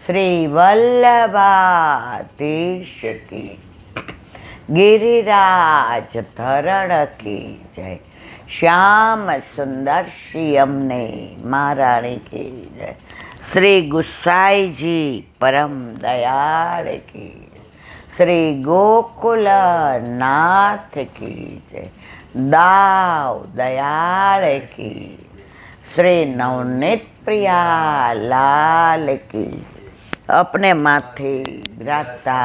શ્રી વલ્લભાધીશ કી, ગિરિરાજ ધરણ કી જય, શ્યામ સુંદર શ્રી અમને મહારાણી કી જય, શ્રી ગુસાઈજી પરમ દયાળ કી, શ્રી ગોકુલ નાથ કી જય, દાવ દયાળ કી, શ્રી નવનીત પ્રિયા લાલ કી, अपने माथे विराजता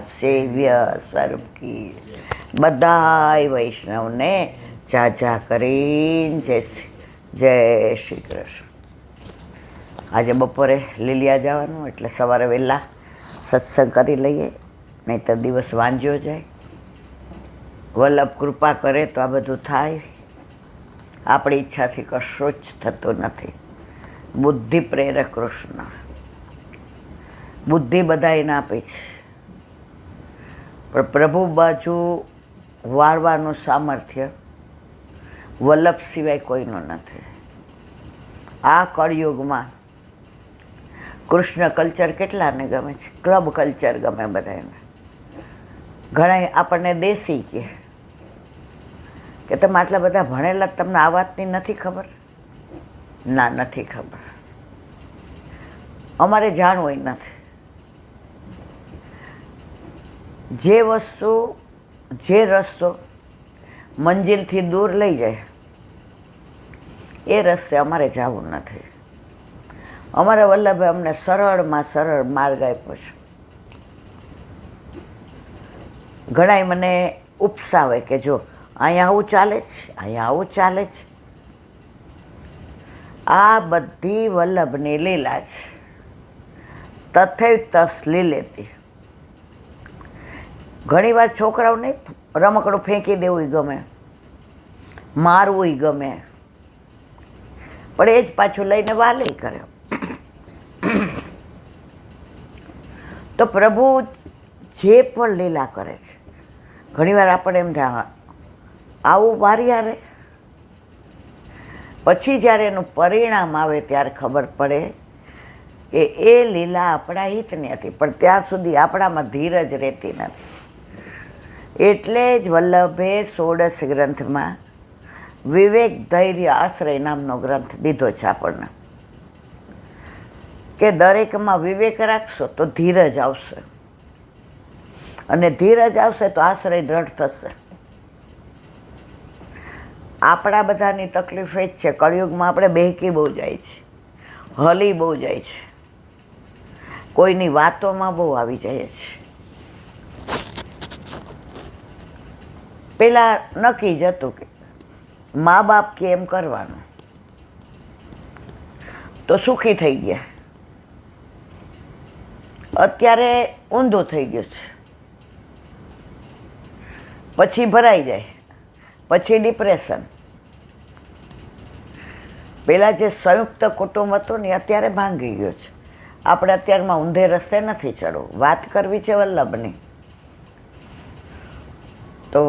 सेव्य स्वरूप की बधाई वैष्णव ने जाजा करीन जय श्री कृष्ण। आज बपोरे લીલિયા જવાનું એટલે સવારે વહેલા સત્સંગ કરી લઈએ, નહીં તો દિવસ વાંજ્યો જાય। વલ્લભ કૃપા કરે તો આ બધું થાય, આપણી ઈચ્છાથી કશું જ થતું નથી। બુદ્ધિ પ્રેરક કૃષ્ણ, બુદ્ધિ બધા એને આપે છે, પણ પ્રભુ બાજુ વાળવાનું સામર્થ્ય વલ્લભ સિવાય કોઈનું નથી। આ કળયુગમાં કૃષ્ણ કલ્ચર કેટલાને ગમે છે? ક્લબ કલ્ચર ગમે બધાને। ઘણા આપણને દેશી કે તમે આટલા બધા ભણેલા, તમને આ વાતની નથી ખબર? ના, નથી ખબર, અમારે જાણવું નથી। જે વસ્તુ, જે રસ્તો મંજિલથી દૂર લઈ જાય એ રસ્તે અમારે જવું નથી। અમારા વલ્લભે અમને સરળમાં સરળ માર્ગ આપ્યો છે। ઘણાય મને ઉપસાવે કે જો અહીંયા આવું ચાલે છે, અહીંયા આવું ચાલે છે। આ બધી વલ્લભની લીલા છે। તથૈતસ લીલેતી। ઘણીવાર છોકરાઓને રમકડું ફેંકી દેવું ગમે, મારવું ગમે, પણ એ જ પાછું લઈને વાલે કરે। તો પ્રભુ જે પણ લીલા કરે છે, ઘણીવાર આપણે એમ થાય આવું વારી હારે, પછી જ્યારે એનું પરિણામ આવે ત્યારે ખબર પડે કે એ લીલા આપણા હિતની હતી, પણ ત્યાં સુધી આપણામાં ધીરજ રહેતી નથી। એટલે જ વલ્લભે 16 ગ્રંથમાં વિવેક ધૈર્ય આશ્રય નામનો ગ્રંથ દીધો છે આપણને, કે દરેકમાં વિવેક રાખશો તો ધીરજ આવશે, અને ધીરજ આવશે તો આશ્રય દ્રઢ થશે। આપણા બધાની તકલીફ એ જ છે, કળિયુગમાં આપણે બહેકી બહુ જાય છે, હલી બહુ જાય છે, કોઈની વાતોમાં બહુ આવી જાય છે। પેલા નક્કી જ હતું કે મા બાપ કે એમ કરવાનું તો સુખી થઈ ગયા। અત્યારે ઊંધું થઈ ગયું છે, પછી ભરાઈ જાય, પછી ડિપ્રેશન। પેલા જે સંયુક્ત કુટુંબ હતું ને અત્યારે ભાંગી ગયો છે। આપણે અત્યારમાં ઊંધે રસ્તે નથી ચડવું। વાત કરવી છે વલ્લભની, તો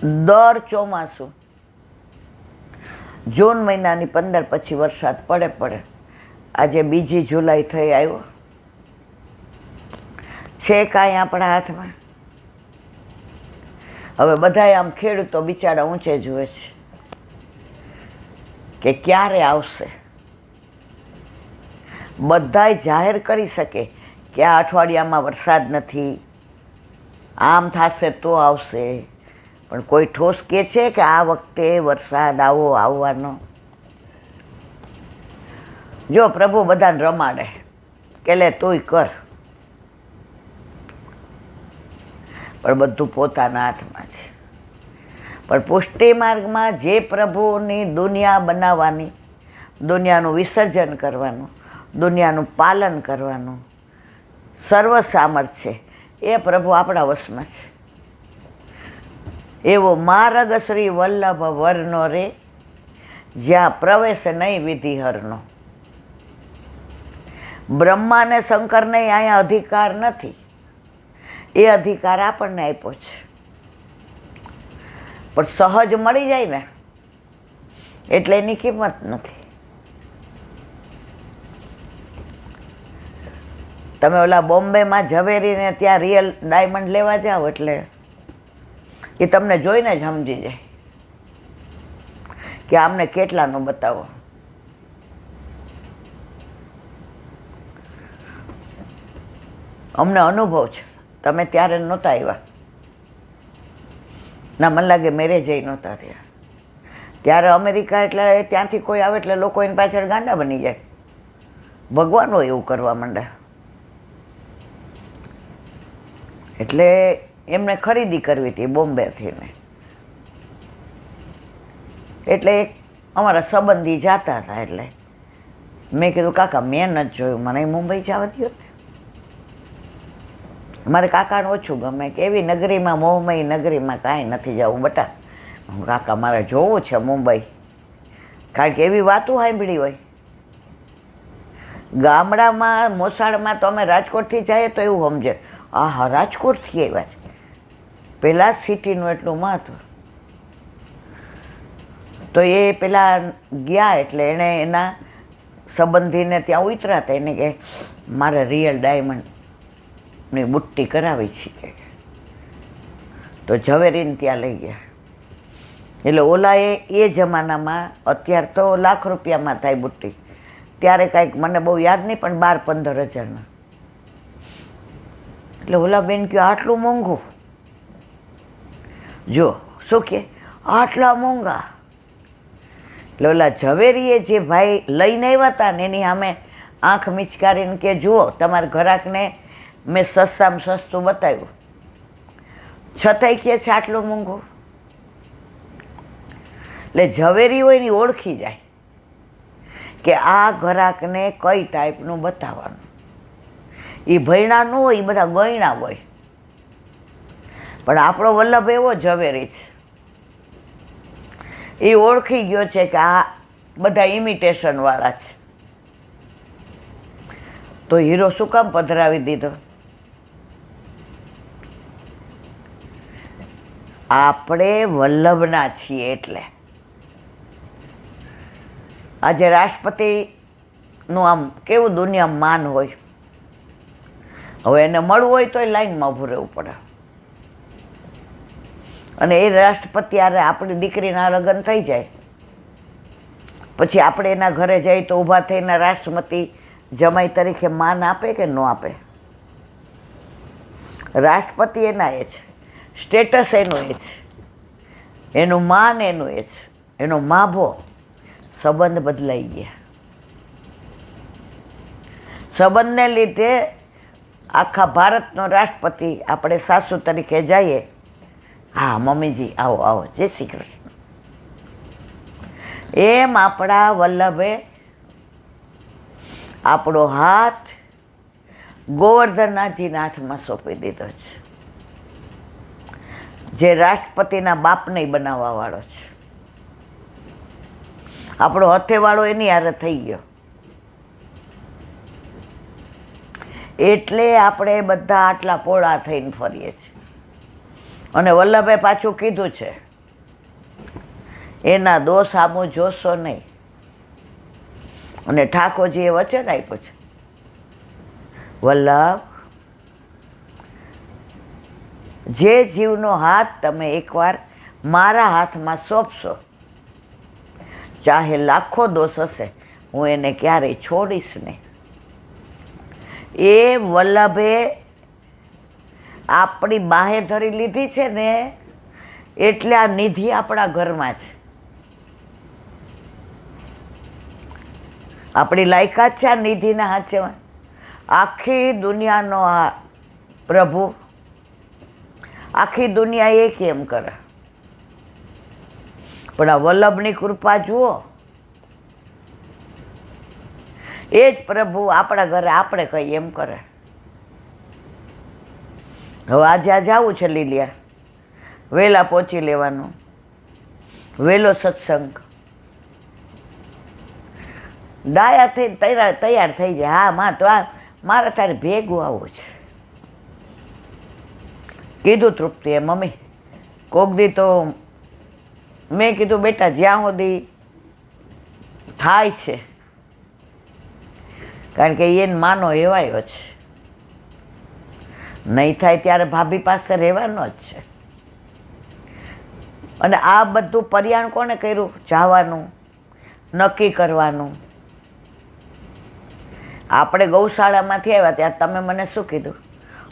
દર ચોમાસું જૂન મહિનાની 15 પછી વરસાદ પડે। આજે 2 જુલાઈ થઈ આવ્યો છે, કાંઈ આપણા હાથમાં? હવે બધાય આમ ખેડૂતો બિચારા ઊંચે જુએ છે કે ક્યારે આવશે। બધાય જાહેર કરી શકે કે આ અઠવાડિયામાં વરસાદ નથી, આમ થશે તો આવશે, પણ કોઈ ઠોસ કહે છે કે આ વખતે વરસાદ આવવાનો? જો પ્રભુ બધાને રમાડે કે લે તુંય કર, પણ બધું પોતાના હાથમાં છે। પણ પુષ્ટિ માર્ગમાં જે પ્રભુની દુનિયા બનાવવાની, દુનિયાનું વિસર્જન કરવાનું, દુનિયાનું પાલન કરવાનું સર્વ સામર્થ્ય છે, એ પ્રભુ આપણા વશમાં છે। એવો માર્ગ શ્રી વલ્લભ વરનો રે, જ્યાં પ્રવેશ નહીં વિધિ હરનો। બ્રહ્માને શંકરને અહીંયા અધિકાર નથી, એ અધિકાર આપણને આપ્યો છે, પણ સહજ મળી જાય ને એટલે એની કિંમત નથી। તમે ઓલા બોમ્બેમાં ઝવેરીને ત્યાં રિયલ ડાયમંડ લેવા જાઓ એટલે એ તમને જોઈને જ સમજી જાય કે આમને કેટલાનું બતાવો. અમને અનુભવ છે, તમે ત્યારે નહોતા આવ્યા ના, મને લાગે મેરેજ નહોતા થયા ત્યારે. અમેરિકા એટલે ત્યાંથી કોઈ આવે એટલે લોકો એની પાછળ ગાંડા બની જાય, ભગવાનો એવું કરવા માંડે. એટલે એમને ખરીદી કરવી હતી બોમ્બેથી ને, એટલે એક અમારા સંબંધી જતા હતા. એટલે મેં કીધું કાકા મેં નથી જોયું, મને મુંબઈ જવા દો ને. મારે કાકાને ઓછું ગમે કે એવી નગરીમાં, મોહમય નગરીમાં કાંઈ નથી જવું બટા. કાકા મારે જોવું છે મુંબઈ, કારણ કે એવી વાતો સાંભળી હોય. ગામડામાં મોસાળમાં તો અમે રાજકોટથી જઈએ તો એવું સમજે, હા રાજકોટથી આવ્યા છે. પહેલાં સિટીનું એટલું મહત્વ. તો એ પેલા ગયા એટલે એણે એના સંબંધીને ત્યાં ઉતર્યા હતા. એને કે મારે રિયલ ડાયમંડની બુટ્ટી કરાવી છે. તો ઝવેરીને ત્યાં લઈ ગયા. એટલે ઓલાએ એ જમાનામાં, અત્યારે તો લાખ રૂપિયામાં થાય બુટ્ટી, ત્યારે કાંઈક મને બહુ યાદ નહીં પણ 12-15 હજારમાં. એટલે ઓલા બેન કહ્યું આટલું મોંઘું? જો શું કે આટલા મોંઘા? એટલે ઓલા ઝવેરીએ જે ભાઈ લઈને આવ્યા હતા ને એની સામે આંખ મિચકારીને કે જુઓ તમારા ઘરાકને મેં સસ્તામાં સસ્તું બતાવ્યું, છતાંય કહે છે આટલું મોંઘું. એટલે ઝવેરી હોય ને ઓળખી જાય કે આ ઘરાકને કઈ ટાઈપનું બતાવવાનું. એ ભયણા ન હોય, એ બધા ગયણા હોય. પણ આપણો વલ્લભ એવો ઝવેરી છે, એ ઓળખી ગયો છે કે આ બધા ઇમિટેશન વાળા છે. તો હીરો શું કામ પધરાવી દીધો? આપણે વલ્લભના છીએ. એટલે આજે રાષ્ટ્રપતિનું આમ કેવું દુનિયામાં માન હોય. હવે એને મળવું હોય તો એ લાઈનમાં ઊભું રહેવું પડે. અને એ રાષ્ટ્રપતિ આરે આપણી દીકરીના લગ્ન થઈ જાય પછી આપણે એના ઘરે જઈએ તો ઊભા થઈને રાષ્ટ્રપતિ જમાઈ તરીકે માન આપે કે ન આપે? રાષ્ટ્રપતિ એના એ છે, સ્ટેટસ એનું એ છે, એનું માન એનું એ છે, એનો માભો. સંબંધ બદલાઈ ગયા. સંબંધને લીધે આખા ભારતનો રાષ્ટ્રપતિ આપણે સાસુ તરીકે જઈએ, હા મમ્મીજી આવો આવો, જય શ્રી કૃષ્ણ. એમ આપણા વલ્લભે આપણો હાથ ગોવર્ધનનાથજીના હાથમાં સોંપી દીધો છે, જે રાષ્ટ્રપતિના બાપને બનાવવા વાળો છે. આપણો હથેવાળો એની હારે થઈ ગયો. એટલે આપણે બધા આટલા પોળા થઈને ફરીએ છીએ. અને વલ્લભે પાછું કીધું છે, એના દોષ આમું જોશો નહીં. અને ઠાકોરજીએ વચન આપ્યું છે, વલ્લભ જે જીવનો હાથ તમે એકવાર મારા હાથમાં સોંપશો, ચાહે લાખો દોષ હશે, હું એને ક્યારેય છોડીશ નહીં. એ વલ્લભે આપણી બાહે ધરી લીધી છે ને, એટલે આ નિધિ આપણા ઘરમાં છે. આપણી લાયકાત છે આ નિધિના હાથમાં. આખી દુનિયાનો આ પ્રભુ, આખી દુનિયા એ કેમ કરે, પણ આ વલ્લભની કૃપા જુઓ. એ જ પ્રભુ આપણા ઘરે આપણે કહીએ એમ કરે. હવે આજે આ જવું છે લીલિયા, વહેલા પહોંચી લેવાનું, વહેલો સત્સંગ, ડાયા થઈને તૈયાર થઈ જાય. હા માં તો આ મારે તારે ભેગું આવવું છે. કીધું તૃપ્તિએ, મમ્મી કોક દી તો મેં કીધું બેટા જ્યાં સુધી થાય છે, કારણ કે એને માનો એવાયો છે, નહીં થાય ત્યારે ભાભી પાસે રહેવાનો જ છે. અને આ બધું પર્યાણ કોણે કર્યું? જવાનું, નક્કી કરવાનું. આપણે ગૌશાળામાંથી આવ્યા ત્યારે તમે મને શું કીધું?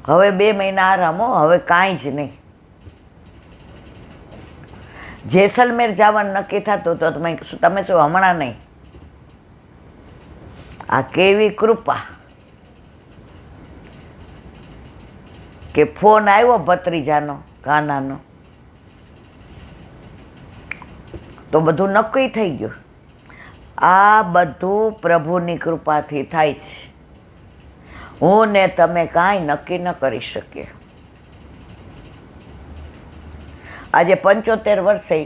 હવે 2 મહિના આરામ હો, હવે કાંઈ જ નહીં. જેસલમેર જવાનું નક્કી થતું તો તમે શું હમણાં નહીં? આ કેવી કૃપા કે ફોન આવ્યો ભત્રીજાનો, કાનાનો, તો બધું નક્કી થઈ ગયું. આ બધું પ્રભુની કૃપાથી થાય છે. હું ને તમે કાંઈ નક્કી ન કરી શકીએ. આજે 75 વર્ષે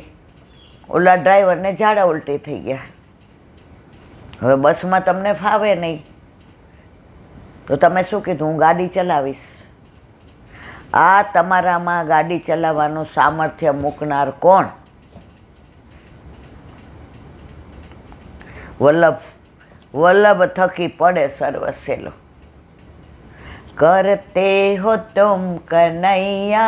ઓલા ડ્રાઈવરને ઝાડા ઉલટી થઈ ગયા. હવે બસમાં તમને ફાવે નહીં તો તમે શું કીધું? હું ગાડી ચલાવીશ. આ તમારામાં ગાડી ચલાવવાનું સામર્થ્ય મૂકનાર કોણ? વલ્લભ થકી પડે સર્વસેલો. करते हो तुम कन्हैया,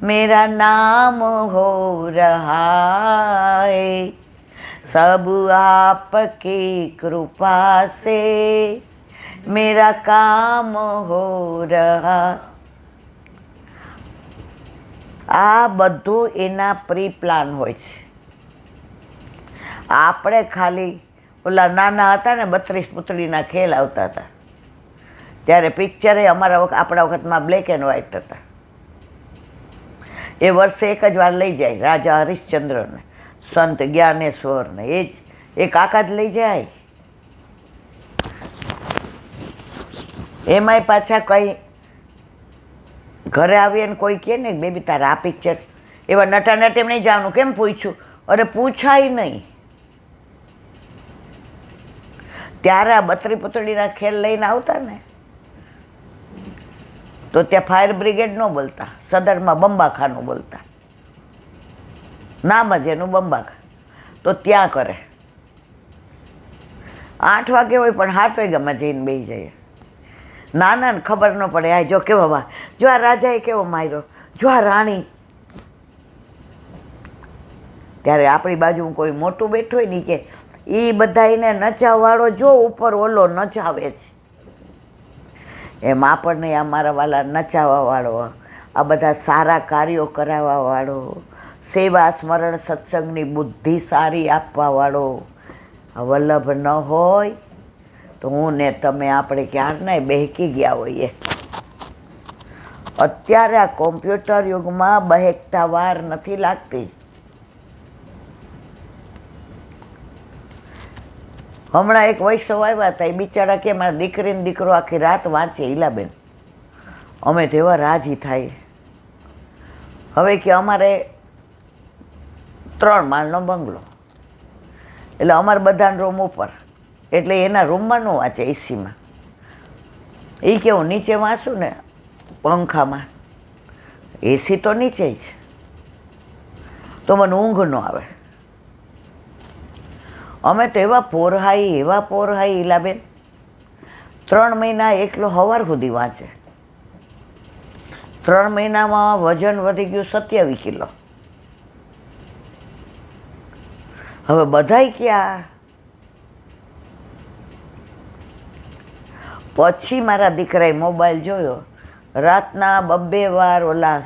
मेरा नाम हो रहा है, सब आपकी कृपा से मेरा काम हो रहा. આ બધું એના પ્રી પ્લાન હોય છે. આપણે ખાલી ઓલા નાના હતા ને 32 પુતળીના ખેલ આવતા હતા ત્યારે પિક્ચરે આપણા વખતમાં બ્લેક એન્ડ વ્હાઇટ હતા. એ વર્ષે એક જ વાર લઈ જાય રાજા હરિશ્ચંદ્રને, સંત જ્ઞાનેશ્વરને, એ જ એ કાકા જ લઈ જાય. એમાંય પાછા કંઈ ઘરે આવીએ ને કોઈ કહે ને બેબી તારે આ પિક્ચર, એવા નટાનટ એમ નહીં જવાનું. કેમ પૂછ્યું? અરે પૂછાય નહીં. ત્યારે આ 32 પુતળીના ખેલ લઈને આવતા ને તો ત્યાં ફાયર બ્રિગેડ ન બોલતા, સદરમાં બંબાખાનું બોલતા. નામ જ એનું બંબાખા. તો ત્યાં કરે 8 વાગે હોય પણ 7 વાગ્યામાં જઈને બેસી જાય. નાના ને ખબર ન પડે. આ જો કેવો વા, જો આ રાજાએ કેવો માર્યો, જો આ રાણી. ત્યારે આપણી બાજુ કોઈ મોટું બેઠું હોય ને કે એ બધા એને નચાવવાળો જો ઉપર ઓલો નચાવે છે, એમ આપણને આ મારા વાલા નચાવવાવાળો, આ બધા સારા કાર્યો કરાવવાવાળો, સેવા સ્મરણ સત્સંગની બુદ્ધિ સારી આપવાવાળો વલ્લભ ન હોય તો હું ને તમે આપણે ક્યારના બહેકી ગયા હોઈએ. અત્યારે આ કોમ્પ્યુટર યુગમાં બહેકતા વાર નથી લાગતી. હમણાં એક વૈષ્ણવ આવ્યા હતા, એ બિચારા કે મારા દીકરીને દીકરો આખી રાત વાંચે. ઈલાબેન અમે તો એવા રાજી થાય. હવે કે અમારે 3 માળનો બંગલો, એટલે અમારે બધાનો રૂમ ઉપર, એટલે એના રૂમમાં ન વાંચે એસીમાં. એ કે હું નીચે વાંચું ને પંખામાં, એસી તો નીચે જ, તો મને ઊંઘ ન આવે. અમે તો એવા પોરહાઈ ઈલાબેન 3 મહિના એકલો સવાર સુધી વાંચે. 3 મહિનામાં વજન વધી ગયું 27 કિલો. હવે બધાય ક્યાં? પછી મારા દીકરાએ મોબાઈલ જોયો, રાતના 2 વાર ઓલા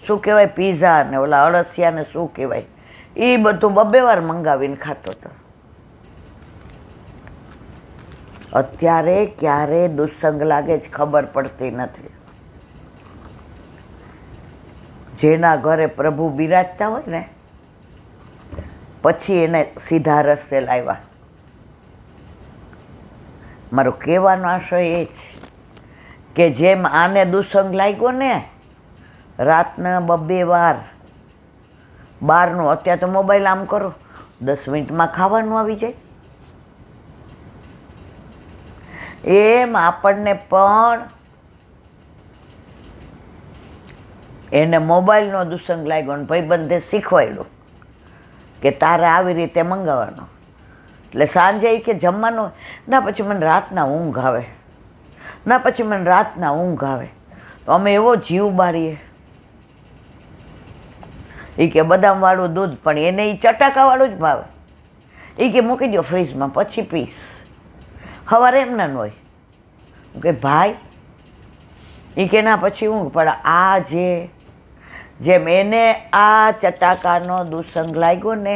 શું કહેવાય પીઝા ને ઓલા અળસિયા ને શું કહેવાય એ બધું 2 વાર મંગાવીને ખાતો હતો. અત્યારે ક્યારે દુસ્સંગ લાગે જ ખબર પડતી નથી. જેના ઘરે પ્રભુ બિરાજતા હોય ને પછી એને સીધા રસ્તે લાવ્યા. મારો કહેવાનો આશય એ છે કે જેમ આને દુસ્સંગ લાગ્યો ને રાતના 2 વાર બહારનું, અત્યારે તો મોબાઈલ આમ કરો 10 મિનિટમાં ખાવાનું આવી જાય, એમ આપણને પણ એને મોબાઈલનો દુસ્સંગ લાગ્યો ને ભાઈબંધે શીખવાડ્યું કે તારે આવી રીતે મંગાવવાનો. એટલે સાંજે કે જમવાનું ના, પછી મને રાતના ઊંઘ આવે, ના પછી મને રાતના ઊંઘ આવે. અમે એવો જીવ બારીએ. એ કે બદામવાળું દૂધ, પણ એને એ ચટાકાવાળું જ ભાવે. એ કે મૂકી દો ફ્રીજમાં, પછી પીસ. સવારે એમ ના હોય કે ભાઈ, એ કે ના પછી હું, પણ આ જેમ એને આ ચટાકાનો દુસંગ લાગ્યો ને,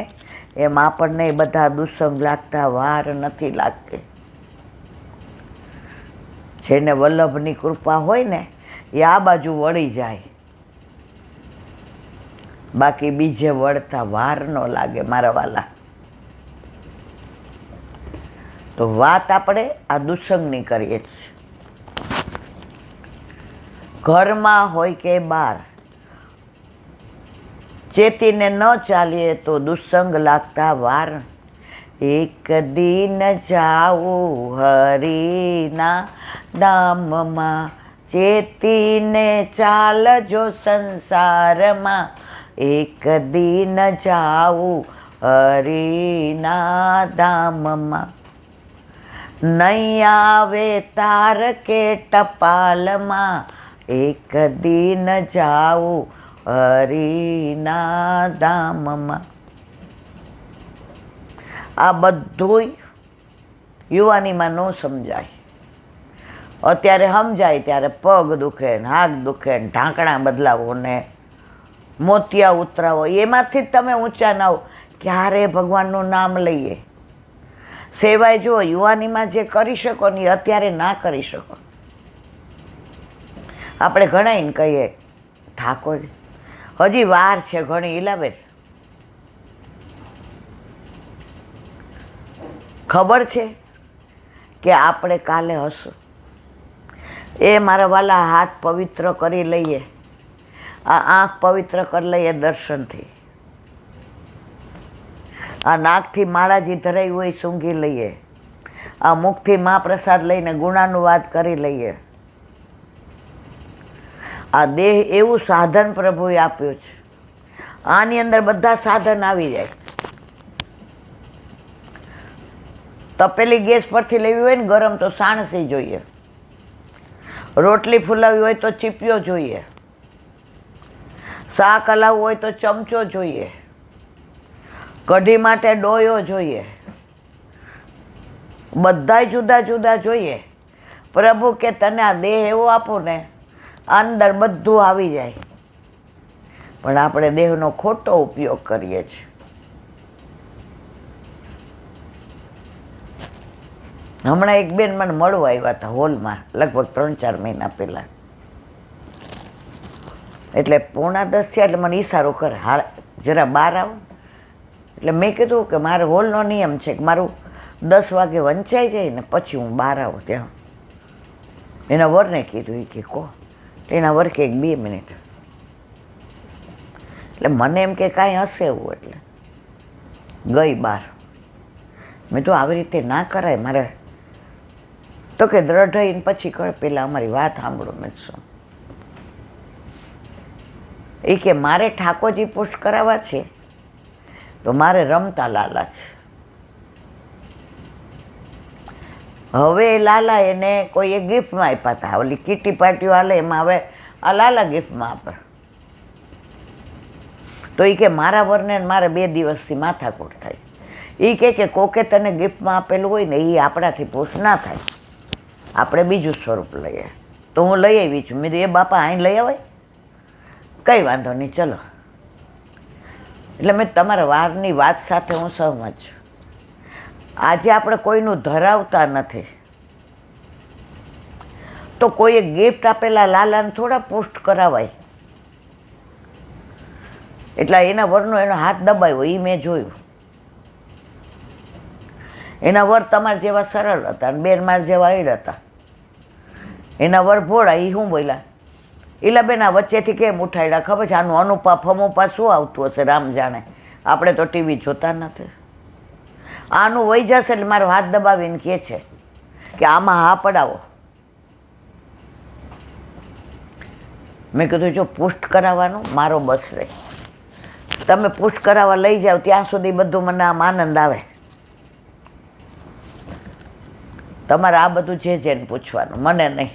એમ આપણને બધા દુસંગ લાગતા વાર નથી લાગતી. જેને વલ્લભની કૃપા હોય ને એ આ બાજુ વળી જાય, બાકી બીજે વળતા વાર ન લાગે મારા વાલા. તો વાત આપણે આ દુસંગની કરીએ છીએ. ઘરમાં હોય કે બહાર, ચેતીને ન ચાલીએ તો દુસંગ લાગતા વાર. એક દિન જાવું હરિના ધામમાં, ચેતીને ચાલજો સંસારમાં. એક દિન જાવું હરિના ધામમાં, નહીં આવે તાર કે ટપાલમાં. એક દિન જાવું હરિના ધામમાં. આ બધું યુવાનીમાં ન સમજાય. અત્યારે સમજાય ત્યારે પગ દુખે ને હાથ દુખે ને ઢાંકણા બદલાવો ને મોતિયા ઉતરાવો, એમાંથી જ તમે ઊંચા ના આવો. ક્યારે ભગવાનનું નામ લઈએ. સેવાય જો યુવાનીમાં જે કરી શકો ને એ અત્યારે ના કરી શકો. આપણે ઘણાઈને કહીએ ઠાકોર હજી વાર છે ઘણી, ઇલાબેન ખબર છે કે આપણે કાલે હશું. એ મારા વાલા હાથ પવિત્ર કરી લઈએ, આ આંખ પવિત્ર કરી લઈએ દર્શનથી, આ નાકથી માળાજી ધરાઈ હોય સૂંઘી લઈએ, આ મુખથી મહાપ્રસાદ લઈને ગુણાનુવાદ કરી લઈએ. આ દેહ એવું સાધન પ્રભુએ આપ્યું છે, આની અંદર બધા સાધન આવી જાય. તપેલી ગેસ પરથી લેવી હોય ને ગરમ તો સાણસી જોઈએ, રોટલી ફૂલાવી હોય તો ચીપિયો જોઈએ, શાક હલાવવું હોય તો ચમચો જોઈએ, કઢી માટે ડોયો જોઈએ, બધાય જુદા જુદા જોઈએ. પ્રભુ કે તને આ દેહ એવો આપું ને અંદર બધું આવી જાય, પણ આપણે દેહનો ખોટો ઉપયોગ કરીએ છીએ. હમણાં એક બેન મને મળવા આવ્યા હતા હોલમાં, લગભગ 3-4 મહિના પહેલાં. એટલે 9:45 થયા એટલે મને ઈશારો કરે, હા જરા બહાર આવો. એટલે મેં કીધું કે મારે હોલનો નિયમ છે કે મારું 10 વાગે વંચાઈ જાય ને પછી હું બહાર આવું. ત્યાં એના વરને કીધું, એ કે કહો. એના વર કે 2 મિનિટ. એટલે મને એમ કે કાંઈ હશે એવું, એટલે ગઈ બહાર. મેં તો આવી રીતે ના કરાય મારે. તો કે દ્રઢઈને પછી કર, પહેલાં અમારી વાત સાંભળો. મેં શું એ કે મારે ઠાકોરજી પુષ્ટ કરાવવા છે તો મારે રમતા લાલા છે. હવે લાલા એને કોઈએ ગિફ્ટમાં આપ્યા હતા, ઓલી કીટી પાર્ટીઓ હાલે એમાં હવે આ લાલા ગિફ્ટમાં આપે. તો એ કે મારા વરને મારે 2 દિવસથી માથાકૂટ થાય. એ કે કોકે તને ગિફ્ટમાં આપેલું હોય ને એ આપણાથી પુષ્ટ ના થાય, આપણે બીજું સ્વરૂપ લઈએ. તો હું લઈ આવી છું. મેં કીધું એ બાપા અહીં લઈ આવે, કંઈ વાંધો નહીં, ચલો. એટલે મેં તમારા વારની વાત સાથે હું સહમત છું. આજે આપણે કોઈનું ધરાવતા નથી, તો કોઈએ ગિફ્ટ આપેલા લાલાને થોડા પુષ્ટ કરાવાય. એટલે એના વરનો એનો હાથ દબાવ્યો એ મેં જોયું. એના વર તમારા જેવા સરળ હતા અને બેન માર જેવા ઈડ હતા. એના વર ભોળા, એ શું બોલ્યા, ઈલાબેન આ વચ્ચેથી કેમ ઉઠાડ્યા ખબર છે? આનું અનુપા ફમુપા શું આવતું હશે રામ જાણે, આપણે તો ટીવી જોતા નથી. આનું વહી જશે એટલે મારો હાથ દબાવીને કહે છે કે આમાં હા પડાવો. મેં કીધું જો પુષ્ટ કરાવવાનું મારો બસ રહે, તમે પુષ્ટ કરાવવા લઈ જાઓ ત્યાં સુધી બધું મને આમ આનંદ આવે. તમારે આ બધું જે જેને પૂછવાનું, મને નહીં.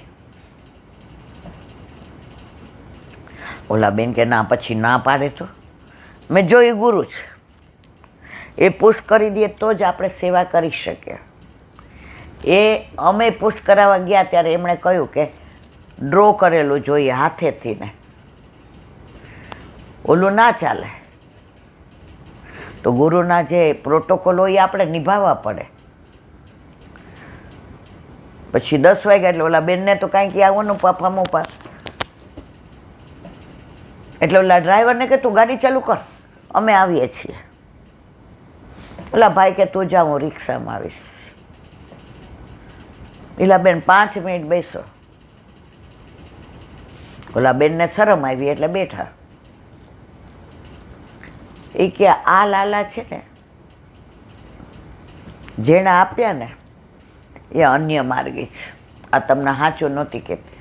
ઓલા બેન કે ના, પછી ના પાડે તો મેં જો એ ગુરુ છે, એ પુષ્ટ કરી દે તો જ આપણે સેવા કરી શકીએ. એ અમે પુષ્ટ કરાવવા ગયા ત્યારે એમણે કહ્યું કે ડ્રો કરેલું જોઈએ હાથેથી ને, ઓલું ના ચાલે. તો ગુરુના જે પ્રોટોકોલ હોય એ આપણે નિભાવવા પડે. પછી 10 વાગ્યા એટલે ઓલા બેનને તો કાંઈક આવવાનું પાપા એટલે ઓલા ડ્રાઈવરને કે તું ગાડી ચાલુ કર, અમે આવીએ છીએ. ઓલા ભાઈ કે તું જા, હું રિક્ષામાં આવીશ. એલા બેન 5 મિનિટ બેસો. ઓલા બેનને શરમ આવી એટલે બેઠા. એ કે આ લાલા છે ને, જેણે આપ્યા ને એ અન્ય માર્ગી છે, આ તમને સાચું નહોતી કહેતી.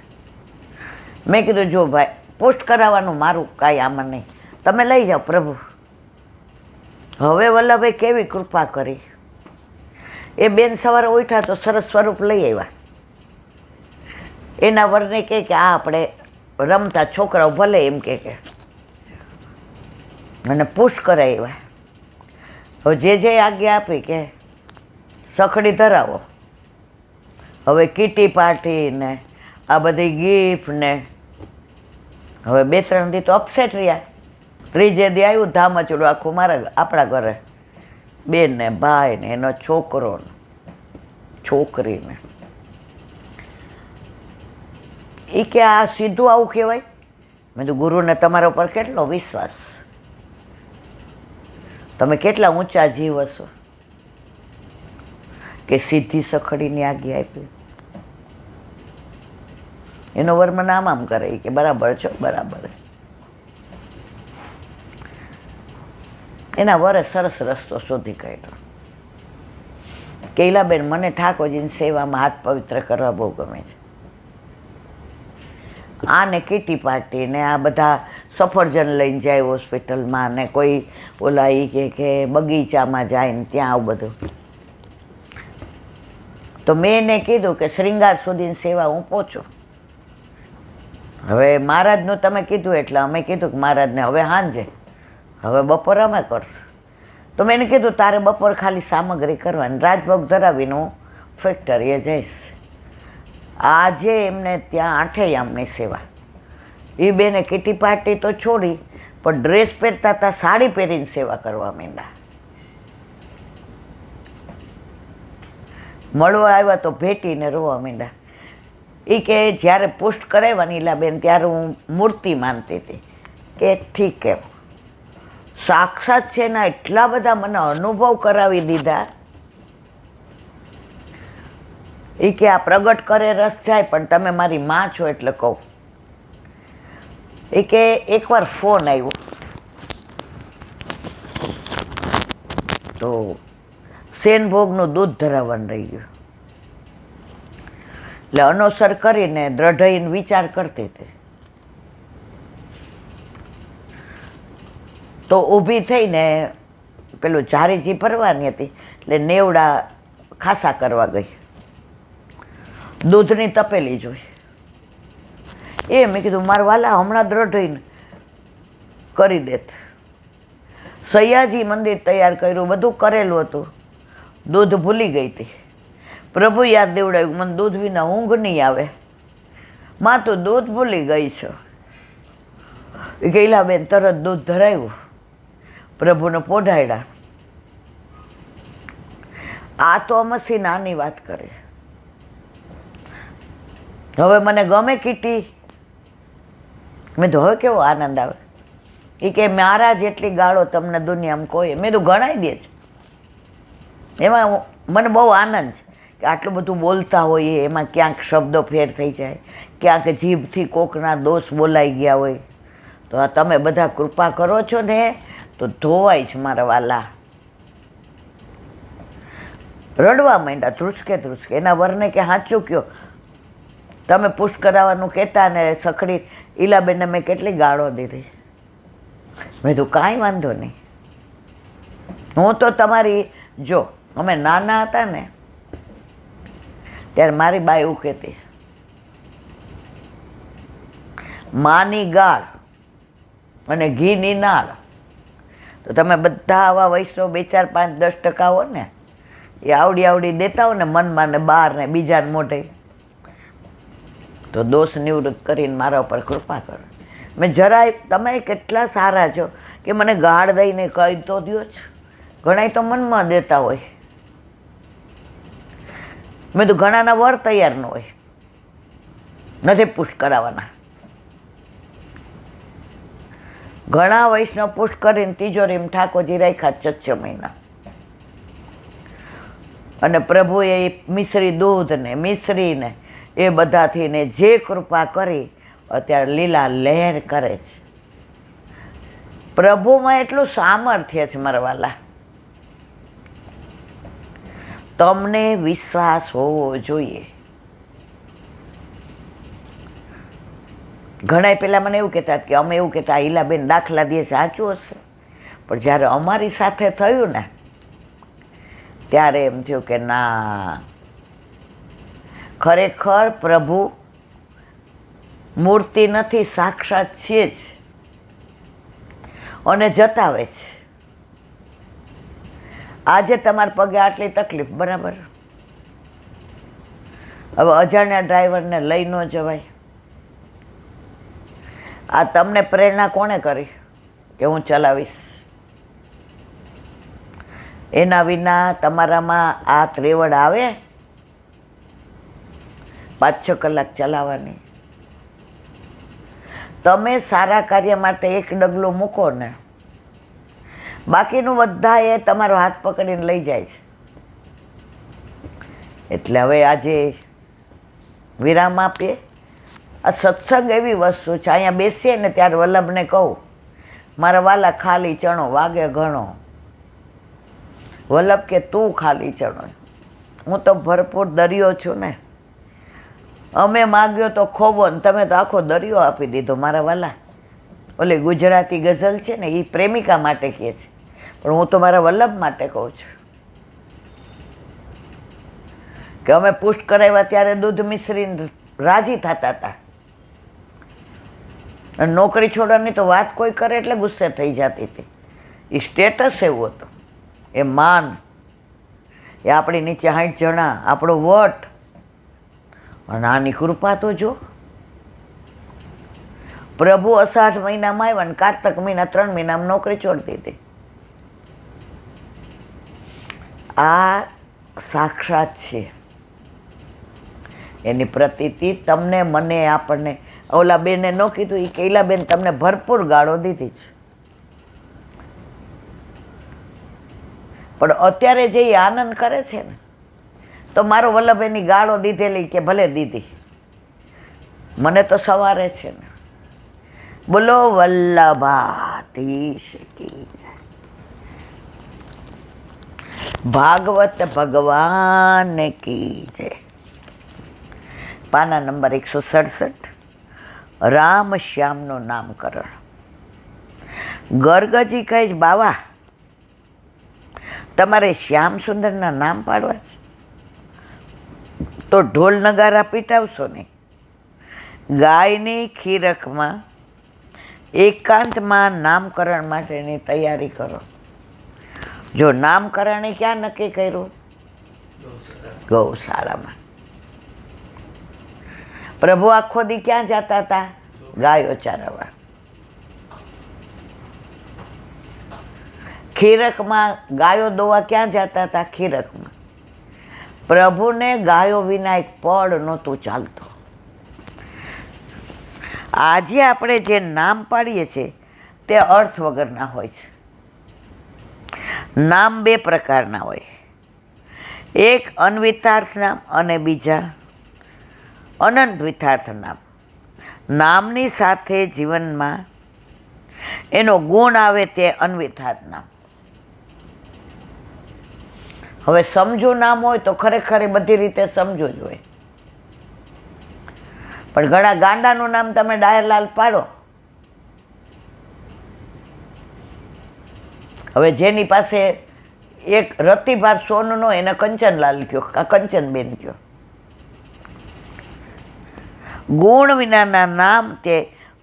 મેં કીધું જો ભાઈ, પોસ્ટ કરાવવાનું મારું કાંઈ આમાં નહીં, તમે લઈ જાઓ પ્રભુ. હવે વલ્લભભાઈ કેવી કૃપા કરી. એ બેન સવારે ઉઠ્યા તો સરસ સ્વરૂપ લઈ આવ્યા. એના વરને કહે કે આ આપણે રમતા છોકરાઓ ભલે એમ કે મને પુશ કરાવ્યા. હવે જે આજ્ઞા આપી કે સખડી ધરાવો. હવે કીટી પાર્ટી ને આ બધી ગિફ્ટ ને, હવે 2-3 દી તો અપસેટ રહ્યા. ત્રીજે દી આવ્યું ધામચડું આખું આપણા ઘરે, બેન ને ભાઈ ને એનો છોકરો ને છોકરીને. એ કે આ સીધું આવું કહેવાય? મેં તો ગુરુને તમારા ઉપર કેટલો વિશ્વાસ, તમે કેટલા ઊંચા જીવ હશો કે સીધી સખડીની આજ્ઞા આપી. એનો વર મને આમ કરે કે બરાબર છો, બરાબર. એના વરે સરસ રસ્તો શોધી કાઢ્યો. કેલાબેન, મને ઠાકોરજીની સેવામાં હાથ પવિત્ર કરવા બહુ ગમે છે. આ ને કીટી પાર્ટી ને આ બધા સફરજન લઈને જાય હોસ્પિટલમાં ને, કોઈ ઓલા એ કે બગીચામાં જાય ને ત્યાં આવું બધું. તો મેં એને કીધું કે શ્રૃંગાર સુધીની સેવા હું પહોંચું. હવે મહારાજનું તમે કીધું એટલે અમે કીધું કે મહારાજને હવે સાંજે, હવે બપોર અમે કરશું. તો મેં એને કીધું તારે બપોર ખાલી સામગ્રી કરવાની, રાજભોગ ધરાવીને હું ફેક્ટરીએ જઈશ. આજે એમને ત્યાં 8 યામની સેવા. એ બેને કીટી પાર્ટી તો છોડી, પણ ડ્રેસ પહેરતા હતા સાડી પહેરીને સેવા કરવા માંડ્યા. મળવા આવ્યા તો ભેટીને રોવા માંડ્યા. એ કે જ્યારે પોસ્ટ કરાવવાની એલા બેન ત્યારે હું મૂર્તિ માનતી હતી કે ઠીક એમ સાક્ષાત છે ને, એટલા બધા મને અનુભવ કરાવી દીધા. એ કે આ પ્રગટ કરે રસ જાય, પણ તમે મારી માં છો એટલે કહું. એ કે એકવાર ફોન આવ્યો તો સેનભોગનું દૂધ ધરાવવાનું રહી ગયું. એટલે અનુસર કરીને દ્રઢઈને વિચાર કરતી હતી. તો ઊભી થઈને પેલું જારીજી ભરવાની હતી એટલે નેવડા ખાસા કરવા ગઈ. દૂધની તપેલી જોઈ. એ મેં કીધું મારા વાલા હમણાં દ્રઢઈને કરી દેત. સૈયાજી મંદિર તૈયાર કર્યું, બધું કરેલું હતું. દૂધ ભૂલી ગઈ હતી. પ્રભુ યાદ દેવડાવ્યું, મને દૂધ વિના ઊંઘ નહીં આવે. માં તું દૂધ ભૂલી ગઈ છો. એ ગયેલા બેન તરત દૂધ ધરાવ્યું, પ્રભુને પોઢાડ્યા. આ તો અમસી નાની વાત કરી. હવે મને ગમે કીટી. મેં તો હવે કેવો આનંદ આવે. એ કે મારા જેટલી ગાળો તમને દુનિયામાં કોઈ, મેં તો ગણાઈ દે છે. એમાં મને બહુ આનંદ છે કે આટલું બધું બોલતા હોઈએ, એમાં ક્યાંક શબ્દો ફેર થઈ જાય, ક્યાંક જીભથી કોકના દોષ બોલાઈ ગયા હોય. તો આ તમે બધા કૃપા કરો છો ને તો ધોવાય છે મારા વાલા. રડવા માંડ્યા, ધ્રુસકે. એના વરને કે સાચું કયો, તમે પુષ્ટ કરાવવાનું કહેતા ને સખડી ઈલાબેનને મેં કેટલી ગાળો દીધી. મેં તો કાંઈ વાંધો નહીં, હું તો તમારી, જો અમે નાના હતા ને ત્યારે મારી બા એવું કહેતી, માની ગાળ અને ઘીની નાળ. તો તમે બધા આવા વૈષ્ણવ 2, 4, 5, 10% હો ને, એ આવડી દેતા હો ને મનમાં ને બહાર ને બીજાને મોઢે, તો દોષ નિવૃત્ત કરીને મારા ઉપર કૃપા કરો. મેં જરાય, તમે કેટલા સારા છો કે મને ગાળ દઈને કહી તો દો જ. ઘણાય તો મનમાં દેતા હોય. મેં તો ઘણાના વર તૈયાર ન હોય, નથી પુષ્ટ કરાવવાના. ઘણા વૈષ્ણવ પુષ્ટ કરીને તિજોરીમાં ઠાકોરજી રાખ્યા 6 મહિના. અને પ્રભુએ મિશ્રી દૂધ ને મિશ્રીને એ બધાથી ને જે કૃપા કરી અત્યારે લીલા લહેર કરે છે. પ્રભુમાં એટલું સામર્થ્ય છે મારા વાલા. તમને વિશ્વાસ હોવો જોઈએ. ઘણા પહેલાં મને એવું કહેતા કે અમે એવું કહેતા હીલાબેન દાખલા દે સાચું હશે, પણ જ્યારે અમારી સાથે થયું ને ત્યારે એમ થયું કે ના, ખરેખર પ્રભુ મૂર્તિ નથી, સાક્ષાત છે જ, અને જતાવે છે. આજે તમારા પગે આટલી તકલીફ, બરાબર, હવે અજાણ્યા ડ્રાઈવરને લઈ ન જવાય. આ તમને પ્રેરણા કોણે કરી કે હું ચલાવીશ? એના વિના તમારામાં આ ત્રેવડ આવે 5-6 કલાક ચલાવવાની? તમે સારા કાર્ય માટે એક ડગલું મૂકો ને, બાકીનું બધા એ તમારો હાથ પકડીને લઈ જાય છે. એટલે હવે આજે વિરામ આપીએ. આ સત્સંગ એવી વસ્તુ છે, અહીંયા બેસીએ ને ત્યારે વલ્લભને કહું, મારા વાલા ખાલી ચણો વાગે ઘણો. વલ્લભ કે તું ખાલી ચણો, હું તો ભરપૂર દરિયો છું ને. અમે માગ્યો તો ખોબો ને તમે તો આખો દરિયો આપી દીધો મારા વાલા. ઓલી ગુજરાતી ગઝલ છે ને, એ પ્રેમિકા માટે કહે છે, પણ હું તો મારા વલ્લભ માટે કહું છું કે અમે પુષ્ટ કરાવ્યા ત્યારે દૂધ મિશ્રીને રાજી થતા હતા. અને નોકરી છોડવાની તો વાત કોઈ કરે એટલે ગુસ્સે થઈ જતી હતી. એ સ્ટેટસ એવું હતું, એ માન, એ આપણી નીચે 60 જણા, આપણો વટ. અને આની કૃપા તો જો, પ્રભુ અષાઢ મહિનામાં આવ્યા ને કારતક મહિના 3 મહિનામાં નોકરી છોડી દીધી. આ સાક્ષાત છે. એની પ્રતીતિ તમને, મને, આપણને. ઓલા બેને ન કીધું એ કે બેન તમને ભરપૂર ગાળો દીધી છે, પણ અત્યારે જે આનંદ કરે છે ને, તો મારો વલ્લભ એની ગાળો દીધેલી કે ભલે દીધી, મને તો સવારે છે ને. બોલો વલ્લભાધીશ કી જય. ભાગવત ભગવાન કી જય. પાના નંબર 167. રામ શ્યામનું નામકરણ. ગરગજી કહે છે, બાવા તમારે શ્યામ સુંદરના નામ પાડવા છે તો ઢોલ નગારા પીટાવશો નહીં. ગાયની ખીરકમાં એકાંતમાં નામકરણ માટેની તૈયારી કરો. જો નામકરણ ક્યાં નક્કી કર્યું? ગૌશાળામાં. પ્રભુ આખો દી ક્યાં જતા હતા? ગાયો ચારવા. ખીરકમાં ગાયો દોવા ક્યાં જતા હતા? ખીરકમાં. પ્રભુને ગાયો વિના એક પડ નહોતું ચાલતો. આજે આપણે જે નામ પાડીએ છીએ તે અર્થ વગરના હોય છે. નામ 2 પ્રકારના હોય, એક અન્વિતાર્થ નામ અને બીજા અનંત વિથાર્થ નામ. નામની સાથે જીવનમાં એનો ગુણ આવે તે અન્વિથાર્થ નામ. હવે સમજુ નામ હોય તો ખરેખર એ બધી રીતે સમજવું જ હોય, પણ ઘણા ગાંડાનું નામ તમે ડાયરલાલ પાડો. હવે જેની પાસે એક રતિભાર સોનનો, એને કંચનલાલ કયો, કંચનબેન કયો. ગુણ વિનાના નામ તે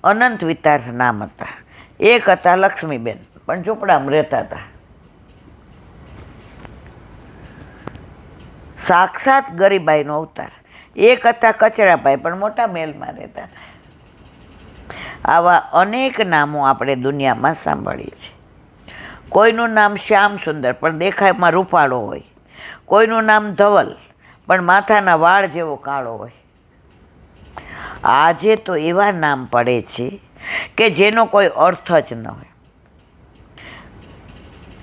અનંત વિતાર્થ નામ હતા. એક હતા લક્ષ્મીબેન, પણ ઝૂંપડામાં રહેતા હતા. સાક્ષાત ગરીબાઈનો અવતાર. એક હતા કચરાભાઈ, પણ મોટા મહેલમાં રહેતા હતા. આવા અનેક નામો આપણે દુનિયામાં સાંભળીએ છીએ. કોઈનું નામ શ્યામ સુંદર, પણ દેખાયમાં રૂપાળો હોય. કોઈનું નામ ધવલ, પણ માથાના વાળ જેવો કાળો હોય. આજે તો એવા નામ પડે છે કે જેનો કોઈ અર્થ જ ન હોય.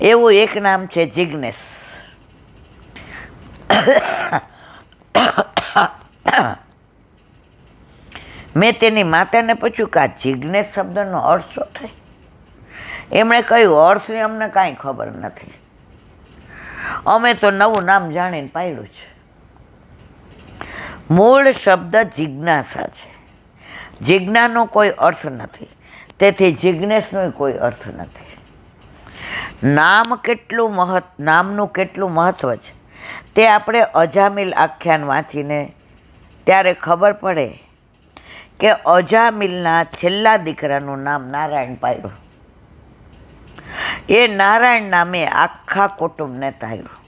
એવું એક નામ છે જિજ્ઞેશ. મેં તેની માતાને પૂછ્યું કે આ જિજ્ઞેશ શબ્દનો અર્થ શું થાય? એમણે કહ્યું, અર્થની અમને કાંઈ ખબર નથી, અમે તો નવું નામ જાણીને પાડ્યું છે. મૂળ શબ્દ જિજ્ઞાસા છે. જિજ્ઞાનો કોઈ અર્થ નથી, તેથી જિજ્ઞેશનો કોઈ અર્થ નથી. નામનું કેટલું મહત્વ છે તે આપણે અજામિલ આખ્યાન વાંચીને ત્યારે ખબર પડે કે અજામિલના છેલ્લા દીકરાનું નામ નારાયણ પાડ્યું. એ નારાયણ નામે આખા કુટુંબને તાર્યું.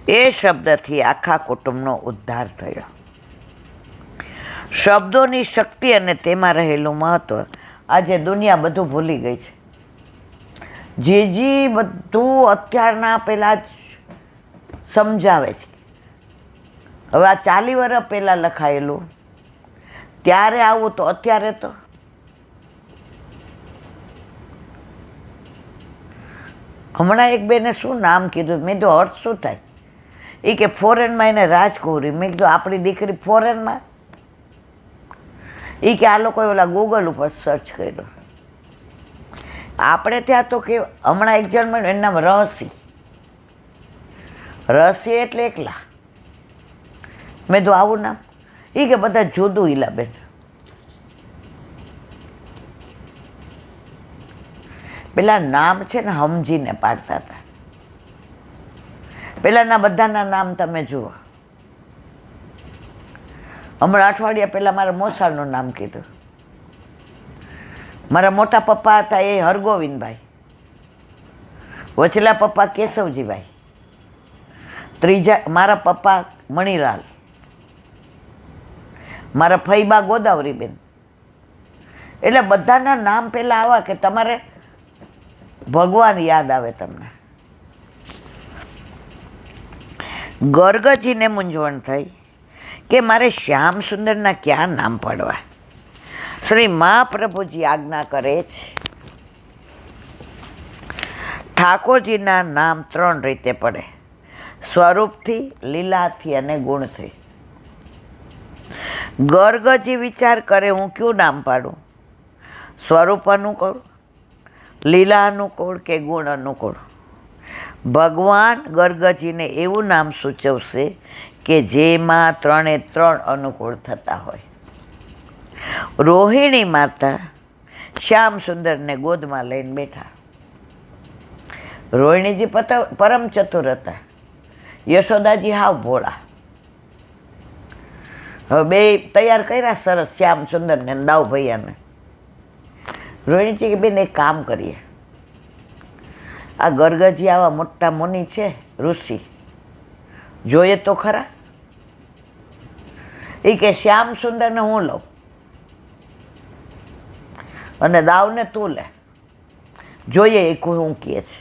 એ શબ્દથી આખા કુટુંબનો ઉદ્ધાર થયો. શબ્દોની શક્તિ અને તેમાં રહેલું મહત્વ આજે દુનિયા બધું ભૂલી ગઈ છે. જે બધું અત્યારના પહેલાં જ સમજાવે છે. હવે આ 40 વર્ષ પહેલાં લખાયેલું, ત્યારે આવું તો અત્યારે તો હમણાં એક બેને શું નામ કીધું, મેં તો અર્થ શું થાય? એ કે ફોરેનમાં એને રાજકૌરી. મેં કીધું આપણી દીકરી ફોરેનમાં? એ કે આ લોકોએ ઓલા ગૂગલ ઉપર સર્ચ કર્યું. આપણે ત્યાં તો કે હમણાં એક જણ મળ્યું, એનું નામ રહસી. રહસી એટલે એકલા. મેં તો આવું નામ? એ કે બધા જુદું. ઈલાબેન, પેલા નામ છે ને સમજીને પાડતા હતા. પેલાના બધાના નામ તમે જુઓ. હમણાં અઠવાડિયા પહેલાં મારા મોસાળનું નામ કીધું. મારા મોટા પપ્પા હતા એ હરગોવિંદભાઈ, વચલા પપ્પા કેશવજીભાઈ, ત્રીજા મારા પપ્પા મણિલાલ, મારા ફઈબા ગોદાવરીબેન. એટલે બધાના નામ પહેલાં આવા કે તમારે ભગવાન યાદ આવે તમને. ગર્ગજીને મૂંઝવણ થઈ કે મારે શ્યામ સુંદરના ક્યાં નામ પાડવા. શ્રી મહાપ્રભુજી આજ્ઞા કરે છે. ઠાકોરજીના નામ 3 રીતે પડે: સ્વરૂપથી, લીલાથી અને ગુણથી. ગર્ગજી વિચાર કરે હું કયું નામ પાડું? સ્વરૂપ અનુકૂળ, લીલા અનુકૂળ કે ગુણ અનુકૂળ? ભગવાન ગર્ગજીને એવું નામ સૂચવશે કે જેમાં 3 અનુકૂળ થતા હોય. રોહિણી માતા શ્યામ સુંદરને ગોદમાં લઈને બેઠા. રોહિણીજી પરમ ચતુર હતા, યશોદાજી હાવ ભોળા. હવે બે તૈયાર કર્યા સરસ, શ્યામ સુંદરને દાવ ભૈયાને. રોહિણીજી કે બેન એક કામ કરીએ, આ ગર્ગજી આવા મોટા મુનિ છે, ઋષિ, જોઈએ તો ખરા. એ કે શ્યામ સુંદરને હું લઉં અને દાવને તું લે, જોઈએ એ કોઈ હું કહે છે.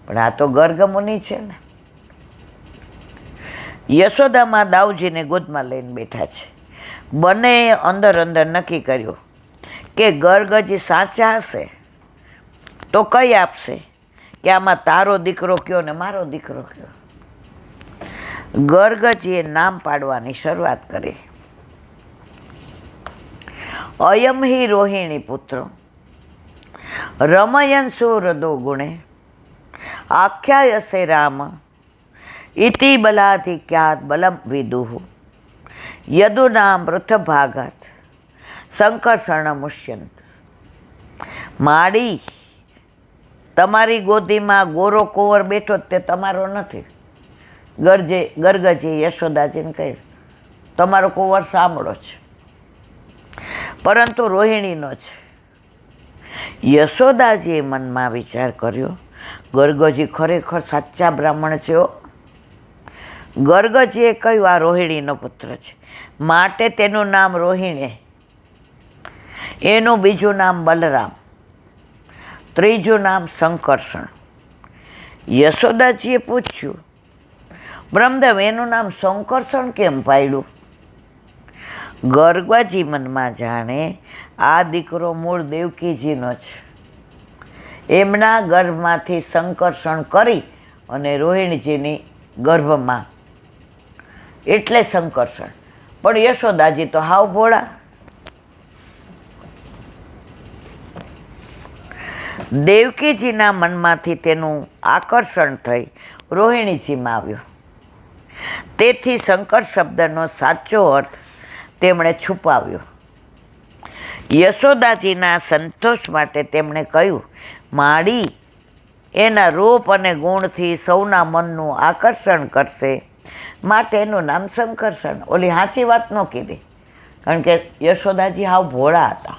પણ આ તો ગર્ગ મુનિ છે ને. યશોદામાં દાવજીને ગોદમાં લઈને બેઠા છે. બંને અંદર અંદર નક્કી કર્યું કે ગર્ગજી સાચા હશે તો કઈ આપશે કે આમાં તારો દીકરો કયો ને મારો દીકરો કયો. ગર્ગજીએ નામ પાડવાની શરૂઆત કરી. અયમ હિ રોહિણી પુત્રો રમયન સુહૃદો ગુણે આખ્યાયસે રામ ઇતિ બલાધિક્યાત બલમ વિદુઃ યદુનામ વૃથભાગાત સંકર્ષણ મુષ્યંત. માડી, તમારી ગોદીમાં ગોરો કુંવર બેઠો તે તમારો નથી. ગર્ગજી યશોદાજીને કહ્યું તમારો કુંવર સાંભળો છે, પરંતુ રોહિણીનો છે. યશોદાજીએ મનમાં વિચાર કર્યો, ગર્ગજી ખરેખર સાચા બ્રાહ્મણ છે. ગર્ગજીએ કહ્યું, આ રોહિણીનો પુત્ર છે, માટે તેનું નામ રોહિણી, એનું બીજું નામ બલરામ, ત્રીજું નામ શંકર્ષણ. યશોદાજીએ પૂછ્યું, બ્રહ્મદેવ એનું નામ શંકર્ષણ કેમ પાડ્યું? ગર્ગજી મનમાં જાણે આ દીકરો મૂળ દેવકીજીનો છે, એમના ગર્ભમાંથી શંકર્ષણ કરી અને રોહિણીજીની ગર્ભમાં, એટલે શંકર્ષણ. પણ યશોદાજી તો હાવ ભોળા. દેવકીજીના મનમાંથી તેનું આકર્ષણ થઈ રોહિણીજીમાં આવ્યું. તેથી શંકર શબ્દનો સાચો અર્થ તેમણે છુપાવ્યો. યશોદાજીના સંતોષ માટે તેમણે કહ્યું, માડી એના રૂપ અને ગુણથી સૌના મનનું આકર્ષણ કરશે, માટે એનું નામ શંકર્ષણ. ઓલી સાચી વાત ન કીધી, કારણ કે યશોદાજી હાવ ભોળા હતા.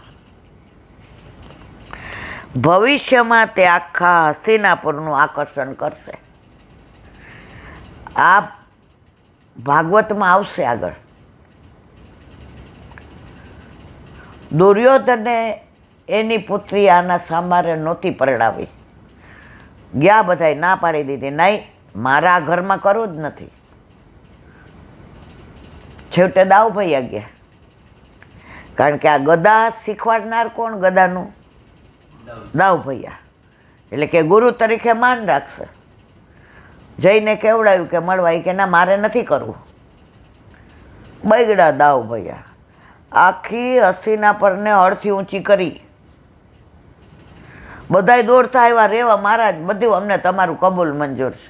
ભવિષ્યમાં તે આખા હસ્તિનાપુરનું આકર્ષણ કરશે. આ ભાગવતમાં આવશે આગળ. દુર્યોધને એની પુત્રી આના સાંભારે નહોતી પરણાવી, ગયા બધાય ના પાડી દીધી, નહીં મારા ઘરમાં કરવું જ નથી. છેવટે દાવ ભૈયા ગયા, કારણ કે આ ગદા શીખવાડનાર કોણ? ગદાનું દાવ ભૈયા, એટલે કે ગુરુ તરીકે માન રાખશે. જઈને કેવડાવ્યું કે મળવા, કે ના મારે નથી કરવું. બગડા દાવ ભૈયા, આખી હસ્તિનાપુરને હળથી ઊંચી કરી, બધાય દોડતા આવ્યા, રેવા મહારાજ બધું અમને તમારું કબૂલ મંજૂર છે,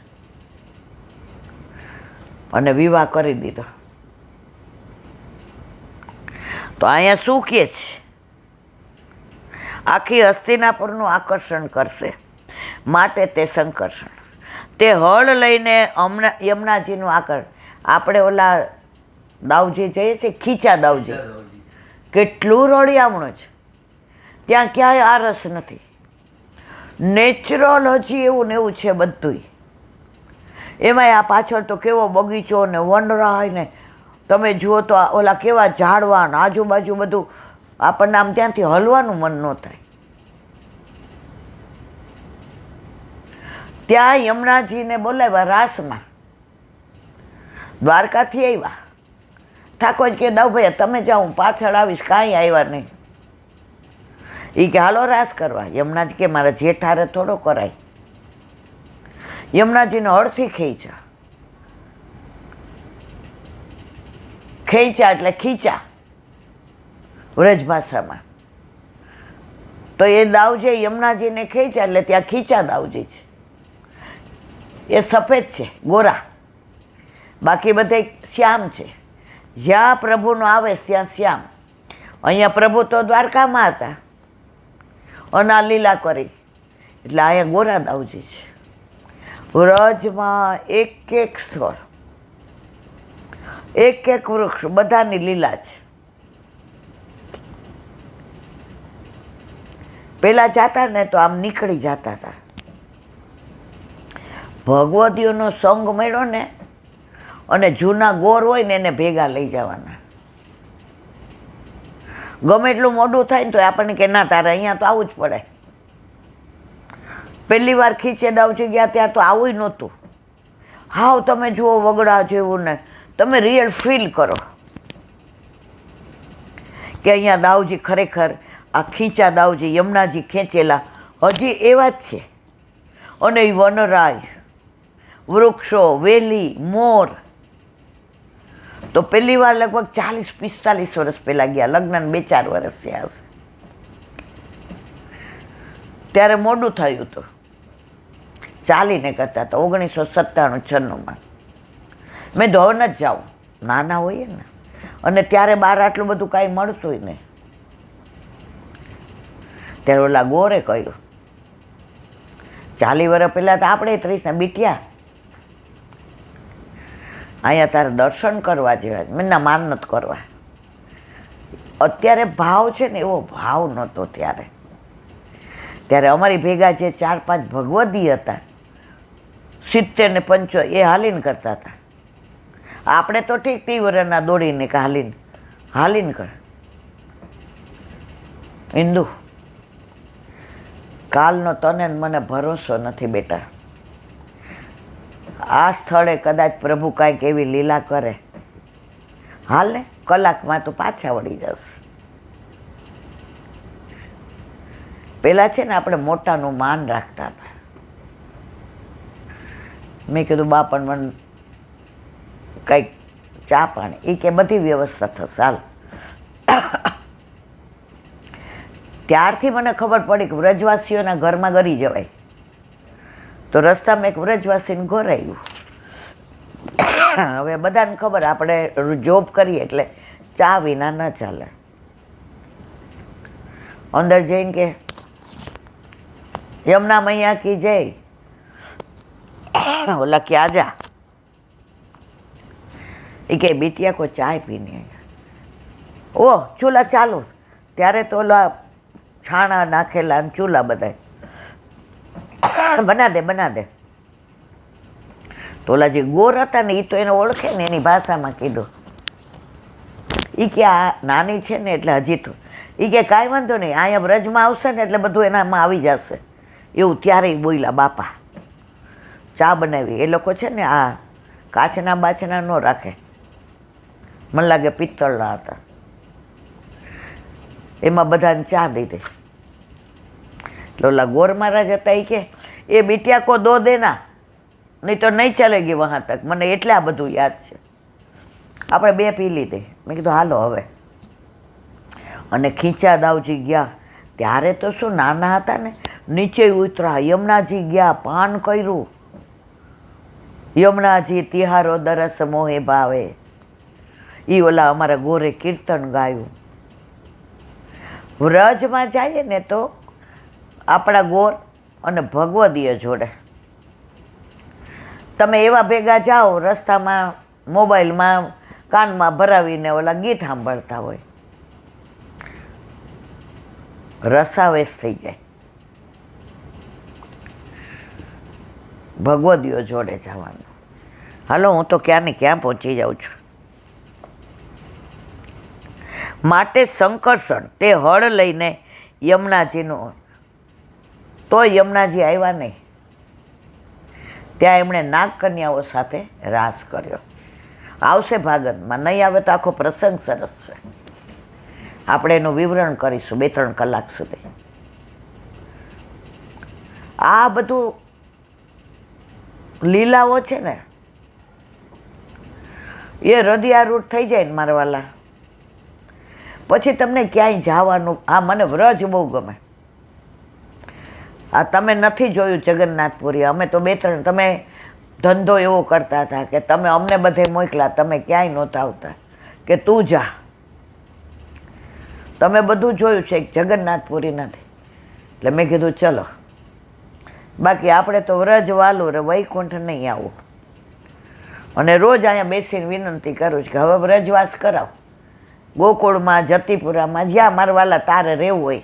અને વિવાહ કરી દીધો. તો અહીંયા શું કહે છે? આખી હસ્તિનાપુરનું આકર્ષણ કરશે, માટે તે શંકર્ષણ. તે હળ લઈને યમુનાજીનું આકર્ષણ. આપણે ઓલા દાવજી જઈએ છીએ, ખીચા દાવજી, કેટલું રળિયામણું છે, ત્યાં ક્યાંય આરસ નથી, નેચરલ હજી એવું ને એવું છે બધું. એમાંય આ પાછળ તો કેવો બગીચો ને વનરાય ને, તમે જુઓ તો ઓલા કેવા ઝાડવા ને આજુબાજુ બધું, આપણને આમ ત્યાંથી હલવાનું મન ન થાય. ત્યાં યમુનાજીને બોલાવ્યા રાસમાં, દ્વારકાથી આવ્યા. ઠાકોર કે દાવ ભાઈ તમે જાઓ, હું પાછળ આવીશ, કાંઈ આવ્યા નહીં. એ કે હાલો રાસ કરવા. યમુનાજી કે મારા જેઠારે થોડો કરાય. યમુનાજીને હળથી ખેંચ્યા. ખેંચ્યા એટલે ખીચા વ્રજ ભાષામાં. તો એ દાવજી યમુનાજીને ખેંચ્યા એટલે ત્યાં ખીચા દાવજી છે. એ સફેદ છે, ગોરા, બાકી બધે શ્યામ છે. જ્યાં પ્રભુનો આવેશ ત્યાં શ્યામ. અહીંયા પ્રભુ તો દ્વારકામાં હતા અને આ લીલા કરી, એટલે અહીંયા ગોરા દાવજી છે. વ્રજમાં એક એક સ્થળ, એક એક વૃક્ષ, બધાની લીલા છે. પેલા જાતા ને તો આમ નીકળી જતા હતા. ભગવતીઓનો સંગ મળ્યો ને, અને જૂના ગોર હોય ને એને ભેગા લઈ જવાના. ગમે એટલું મોડું થાય ને તો આપણને કે ના તારે અહીંયા તો આવવું જ પડે. પહેલી વાર ખીચે દાવજી ગયા ત્યાં તો આવું નહોતું. હાવ તમે જુઓ વગડા જેવું ને, તમે રિયલ ફીલ કરો કે અહીંયા દાવજી ખરેખર આ ખીચા દાવજી યમુનાજી ખેંચેલા હજી એવા જ છે. અને એ વનરાય, વૃક્ષો, વેલી, મોર. તો પહેલી વાર લગભગ 40-45 વર્ષ પહેલાં ગયા, લગ્ન 2-4 વર્ષ થયા હશે. ત્યારે મોડું થયું હતું, ચાલીને કરતા હતા. 1997-96માં મેં ધોન જ જાઉં, નાના હોઈએ ને, અને ત્યારે બહાર આટલું બધું કાંઈ મળતું નહીં. ત્યારે ઓલા ગોરે કહ્યું, 40 વર્ષ પહેલાં તો આપણે 30 ને બીટ્યા, અહીંયા તારે દર્શન કરવા જેવા. મેં ના માન નથી કરવા. અત્યારે ભાવ છે ને એવો ભાવ નહોતો ત્યારે. ત્યારે અમારી ભેગા જે 4-5 ભગવદી હતા 70 ને 75 એ હાલીને કરતા હતા. આપણે તો ઠીક તીવ્રના દોડીને કે હાલીને કર. ઇન્દુ, કાલનો તને મને ભરોસો નથી બેટા. આ સ્થળે કદાચ પ્રભુ કાંઈક એવી લીલા કરે, હાલ ને કલાકમાં તો પાછા વળી જશે. પેલા છે ને આપણે મોટાનું માન રાખતા હતા. મેં કીધું બા પણ મને કંઈક ચા પાણી, એ કે બધી વ્યવસ્થા થશે હાલ. ત્યારથી મને ખબર પડી કે વ્રજવાસીઓના ઘરમાં ગરી જવાય. તો રસ્તામાં એક વ્રજવાસીને ઘર આવ્યું. હવે બધાને ખબર આપણે જોબ કરીએ એટલે ચા વિના ન ચાલે. અંદર જઈને કે યમુના મૈયા કી જય. ઓલા કે આજા. એ કે બીટિયા કો ચાય પીને. ઓહ ચૂલા ચાલુ. ત્યારે તો ઓલા છાણા નાખેલા અને ચૂલા બધા. બના દે. તો ઓલા જે ગોર હતા ને એ તો એને ઓળખે ને એની ભાષામાં કીધું. એ કે આ નાની છે ને એટલે હજી તો એ કે કાંઈ વાંધો નહીં, અહીંયા વ્રજમાં આવશે ને એટલે બધું એનામાં આવી જશે. એવું ત્યારે બોલ્યા બાપા. ચા બનાવી. એ લોકો છે ને આ કાચના બાચના ન રાખે, મને લાગે પિત્તળના હતા. એમાં બધાને ચા દીધી. એટલે ઓલા ગોર મહારાજ હતા એ કે એ બીટિયા કો દો દેના, નહીં તો નહીં ચાલેગી વહાં તક. મને એટલે આ બધું યાદ છે. આપણે 2 પી લીધી. મેં કીધું હાલો હવે. અને ખીચા દાવજી ગયા ત્યારે તો શું નાના હતા ને, નીચે ઉતરા. યમુનાજી ગયા, પાન કર્યું. યમુનાજી તિહારો દરસ મોહે ભાવે. એ ઓલા અમારા ગોરે કીર્તન ગાયું. વ્રજમાં જઈએ ને તો આપણા ગોર અને ભગવદીય જોડે. તમે એવા ભેગા જાઓ રસ્તામાં મોબાઈલમાં કાનમાં ભરાવીને ઓલા ગીત સાંભળતા હોય, રસાવેશ થઈ જાય. ભગવદીઓ જોડે જવાનું. હાલો હું તો ક્યાં ને ક્યાં પહોંચી જાઉં છું. માટે શંકરસણ તે હળ લઈને યમુનાજીનું, તો યમુનાજી આવ્યા નહીં. ત્યાં એમણે નાગકન્યાઓ સાથે રાસ કર્યો. આવશે ભાગવતમાં, નહીં આવે તો આખો પ્રસંગ સરસ છે. આપણે એનું વિવરણ કરીશું 2-3 કલાક સુધી. આ બધું લીલાઓ છે ને એ હૃદયારૂઢ થઈ જાય ને મારા વાલા. પછી તમને ક્યાંય જવાનું, આ મને વ્રજ બહુ ગમે. આ તમે નથી જોયું જગન્નાથપુરી, અમે તો 2-3, તમે ધંધો એવો કરતા હતા કે તમે અમને બધે મોકલા, તમે ક્યાંય નહોતા આવતા કે તું જા. તમે બધું જોયું છે, જગન્નાથપુરી નથી. એટલે મેં કીધું ચલો. બાકી આપણે તો વ્રજ વાલું વૈકુંઠ નહીં આવું. અને રોજ અહીંયા બેસીને વિનંતી કરું છું કે હવે વ્રજવાસ કરાવ. ગોકુળમાં, જતીપુરામાં, જ્યાં મારા વાલા તારે રહેવું હોય.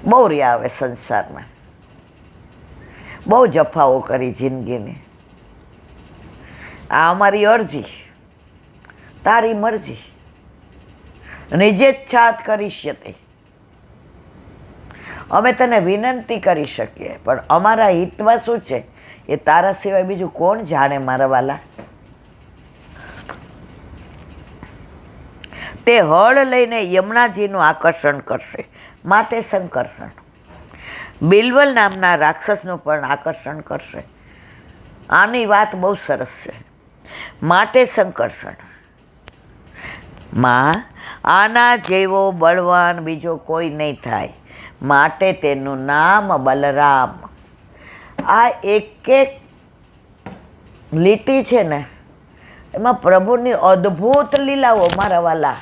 બહુ રહ્યા આવે સંસારમાં, બહુ જફાઓ કરી જિંદગીને. આ અમારી અરજી, તારી મરજી, નિજેચ્છાત કરીશ્યતે. અમે તને વિનંતી કરી શકીએ પણ અમારા હિતમાં શું છે એ તારા સિવાય બીજું કોણ જાણે મારા વાલા. તે હળ લઈને યમુનાજીનું આકર્ષણ કરશે, માટે સંકર્ષણ. બિલવલ નામના રાક્ષસનું પણ આકર્ષણ કરશે. આની વાત બહુ સરસ છે. માટે સંકર્ષણ. માં આના જેવો બળવાન બીજો કોઈ નહીં થાય, માટે તેનું નામ બલરામ. આ એક લીટી છે ને એમાં પ્રભુની અદ્ભુત લીલાઓ મારા વાલા.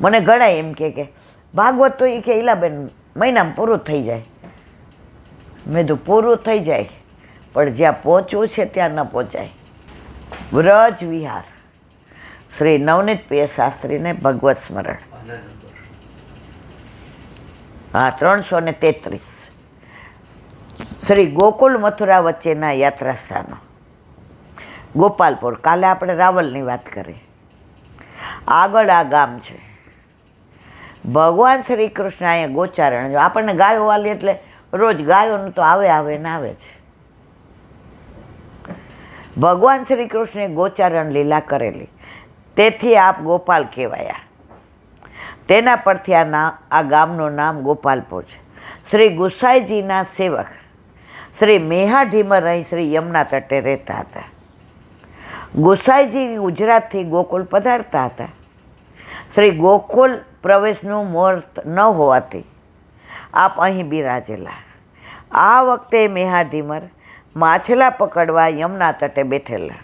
મને ઘણા એમ કે ભાગવત તો એ કે ઈલાબેન મહિનામાં પૂરું થઈ જાય. મેં તો પૂરું થઈ જાય પણ જ્યાં પહોંચવું છે ત્યાં ન પહોંચાય. વ્રજ વિહાર. શ્રી નવનીત પ્રિય શાસ્ત્રીને ભગવત સ્મરણ. હા, 333. શ્રી ગોકુલ મથુરા વચ્ચેના યાત્રા સ્થાનો. ગોપાલપુર. કાલે આપણે રાવલની વાત કરી. આગળ આ ગામ છે. ભગવાન શ્રી કૃષ્ણ અહીંયા ગોચારણ. જો આપણને ગાયો વાલી એટલે રોજ ગાયોનું તો આવે ને આવે છે. ભગવાન શ્રી કૃષ્ણે ગોચારણ લીલા કરેલી, તેથી આપ ગોપાલ કહેવાયા. તેના પરથી આ ગામનું નામ ગોપાલપુર છે. શ્રી ગુસાઈજીના સેવક શ્રી મેહાઢીમર અહીં શ્રી યમુના તટે રહેતા હતા. ગુસાઈજી ગુજરાતથી ગોકુલ પધારતા હતા. શ્રી ગોકુલ પ્રવેશનું મુહૂર્ત ન હોવાથી આપ અહીં બિરાજેલા. આ વખતે મેહાઢીમર માછલા પકડવા યમુના તટે બેઠેલા.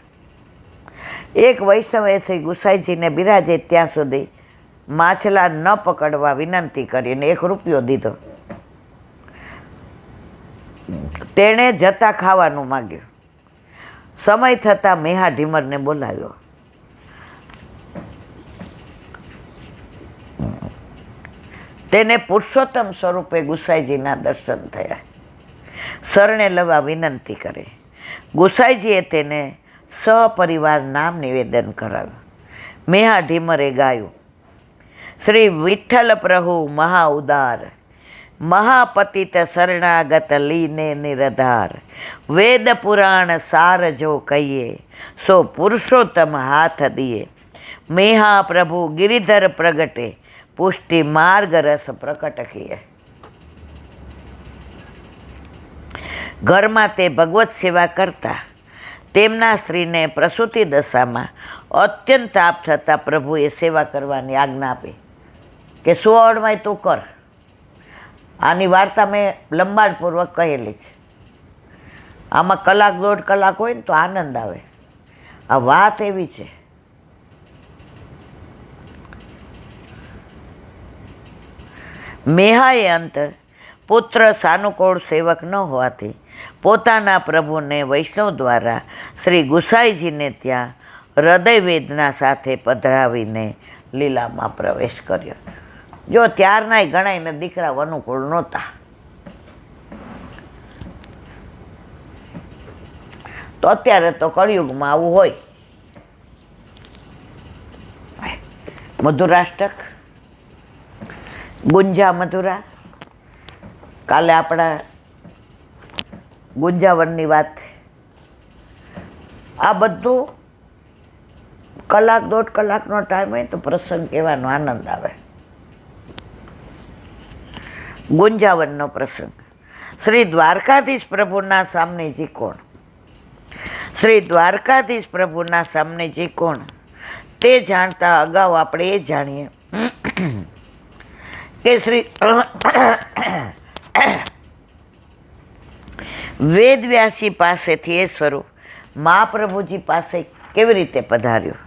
એક વૈષ્ણવે શ્રી ગુસાઈજીને બિરાજે ત્યાં સુધી માછલા ન પકડવા વિનંતી કરીને 1 રૂપિયો દીધો. તેણે જતા ખાવાનું માગ્યું. સમય થતાં મેહાઢીમરને બોલાવ્યો. તેને પુરુષોત્તમ સ્વરૂપે ગુસાઈજીના દર્શન થયા. શરણે લેવા વિનંતી કરી. ગુસાઈજીએ તેને સપરિવાર નામ નિવેદન કરાવ્યું. મેહાઢીમરે ગાયું, શ્રી વિઠ્ઠલ પ્રભુ મહા ઉદાર, મહાપતિત શરણાગત લીને નિરધાર, વેદ પુરાણ સાર જો કહીએ, સો પુરુષોત્તમ હાથ દિએ, મેહા પ્રભુ ગિરિધર પ્રગટે, પુષ્ટિ માર્ગ રસ પ્રકટ કીએ. ઘરમાં તે ભગવત સેવા કરતા. તેમના સ્ત્રીને પ્રસૂતિ દશામાં અત્યંત તાપ થતાં પ્રભુએ સેવા કરવાની આજ્ઞા આપી કે 16 તું કર. આની વાર્તા મેં લંબાણપૂર્વક કહેલી છે. આમાં 1-1.5 કલાક હોય ને તો આનંદ આવે. આ વાત એવી છે. મેહાએ અંત પુત્ર સાનુકૂળ સેવક ન હોવાથી પોતાના પ્રભુને વૈષ્ણવ દ્વારા શ્રી ગુસાઈજીને ત્યાં હૃદય વેદના સાથે પધરાવીને લીલામાં પ્રવેશ કર્યો. જો ત્યારનાય ગણાયને દીકરા અનુકૂળ નહોતા, તો અત્યારે તો કળિયુગમાં આવું હોય. મધુરાષ્ટક, ગુંજા મધુરા. કાલે આપણા ગુંજાવનની વાત. આ બધું 1-1.5 કલાકનો ટાઈમ હોય તો પ્રસંગ કહેવાનો આનંદ આવે. ગુંજાવનનો પ્રસંગ. શ્રી દ્વારકાધીશ પ્રભુના સામનેજી કોણ? શ્રી દ્વારકાધીશ પ્રભુના સામનેજી કોણ તે જાણતા અગાઉ આપણે એ જાણીએ કે શ્રી વેદવ્યાસી પાસેથી એ સ્વરૂપ મહાપ્રભુજી પાસે કેવી રીતે પધાર્યું.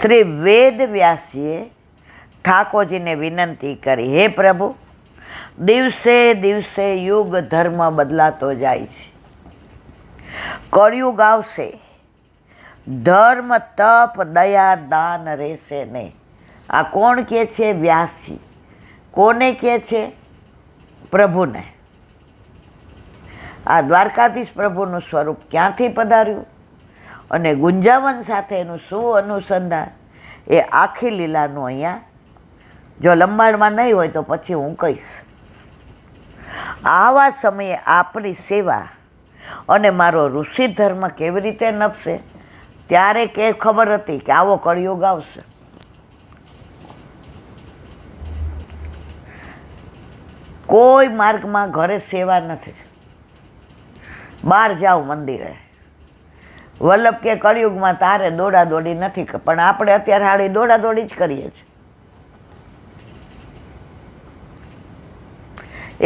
શ્રી વેદવ્યાસીએ ઠાકોરજીને વિનંતી કરી, હે પ્રભુ, દિવસે દિવસે યુગ ધર્મ બદલાતો જાય છે. કળિયુગ આવશે, ધર્મ તપ દયા દાન રહેશે નહીં. આ કોણ કહે છે? વ્યાસજી. કોને કહે છે? પ્રભુને. આ દ્વારકાધીશ પ્રભુનું સ્વરૂપ ક્યાંથી પધાર્યું અને ગુંજાવન સાથેનું શું અનુસંધાન એ આખી લીલાનું અહીંયા, જો લંબાણમાં નહીં હોય તો પછી હું કહીશ. આવા સમયે આપણી સેવા અને મારો ઋષિ ધર્મ કેવી રીતે નભશે, ત્યારે કે ખબર હતી કે આવો કળિયુગ આવશે. કોઈ માર્ગમાં ઘરે સેવા નથી. બહાર જાઓ મંદિરે. વલ્લભ કે કળિયુગમાં તારે દોડાદોડી નથી, પણ આપણે અત્યારે હાળી દોડાદોડી જ કરીએ છીએ.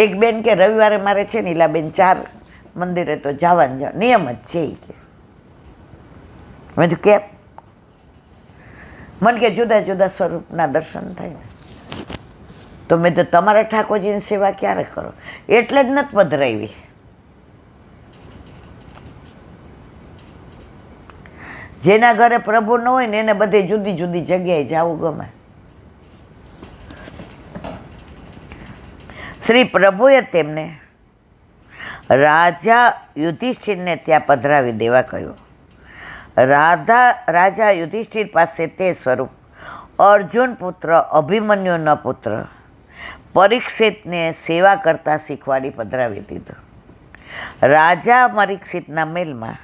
એક બેન કે રવિવારે મારે છે ને ઈલાબેન 4 મંદિરે તો જવાનું નિયમ જ છે. કે મેં તો કેમ? મને કે જુદા જુદા સ્વરૂપના દર્શન થાય ને. તો મેં તો તમારા ઠાકોરજીની સેવા ક્યારે કરો? એટલે જ નથી પધરાવી. જેના ઘરે પ્રભુ ન હોય ને એને બધી જુદી જુદી જગ્યાએ જવું ગમે. શ્રી પ્રભુએ તેમને રાજા યુધિષ્ઠિરને ત્યાં પધરાવી દેવા કહ્યું. રાજા યુધિષ્ઠિર પાસે તે સ્વરૂપ અર્જુન પુત્ર અભિમન્યુના પુત્ર પરીક્ષિતને સેવા કરતા શીખવાડી પધરાવી દીધો. રાજા પરીક્ષિતના મહેલમાં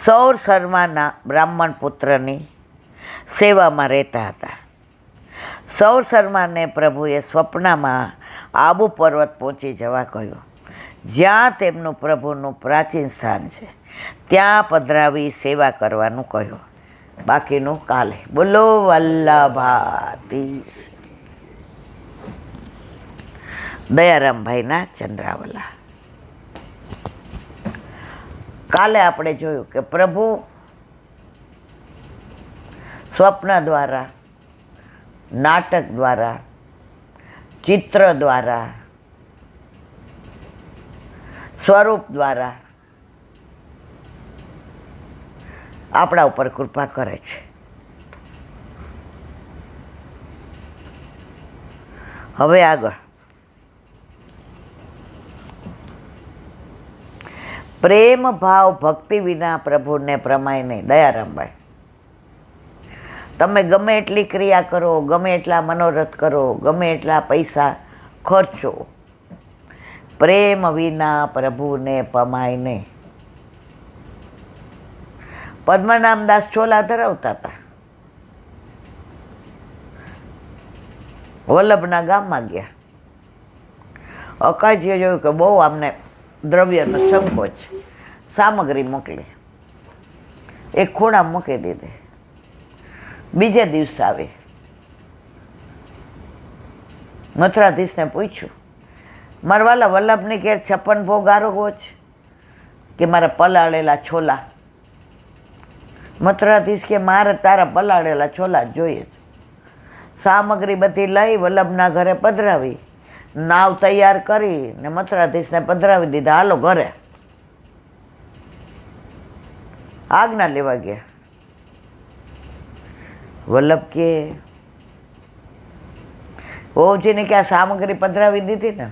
સૌર શર્માના બ્રાહ્મણ પુત્રની સેવામાં રહેતા હતા. સૌર શર્માને પ્રભુએ સ્વપ્નમાં આબુ પર્વત પહોંચી જવા કહ્યું, જ્યાં તેમનું પ્રભુનું પ્રાચીન સ્થાન છે. ત્યાં પધરાવી સેવા કરવાનું કહ્યું. બાકીનું કાલે. બોલો વલ્લભાધીશ. દયારામભાઈના ચંદ્રાવલા. કાલે આપણે જોયું કે પ્રભુ સ્વપ્ન દ્વારા, નાટક દ્વારા, ચિત્ર દ્વારા, સ્વરૂપ દ્વારા આપણા ઉપર કૃપા કરે છે. હવે આગળ પ્રેમ ભાવ ભક્તિ વિના પ્રભુને પ્રમાય નહીં. દયારામભાઈ, તમે ગમે એટલી ક્રિયા કરો, ગમે એટલા મનોરથ કરો, ગમે એટલા પૈસા ખર્ચો, પ્રેમ વિના પ્રભુને પમાય નહીં. પદ્મનામદાસ ચોલા ધરાવતા હતા. વલ્લભના ગામમાં ગયા. અકાજીએ જોયું કે બહુ આમને દ્રવ્યનો સંકોચ, સામગ્રી મોકલી, એક ખૂણા મૂકી દીધી. બીજે દિવસે આવે, મથુરાધીશને પૂછ્યું, મારા વાલા વલ્લભની ઘેર 56 ભોગ આરોગવો છે કે મારા પલાળેલા છોલા? મથુરાધીશ કે મારે તારા પલાળેલા છોલા જ જોઈએ છે. સામગ્રી બધી લઈ વલ્લભના ઘરે પધરાવી, નાવ તૈયાર કરી ને મથુરાધીશને પધરાવી દીધા. હાલો ઘરે. આજ્ઞા લેવા ગયા. વલ્લભ કે વહુજીને કે આ સામગ્રી પધરાવી દીધી ને,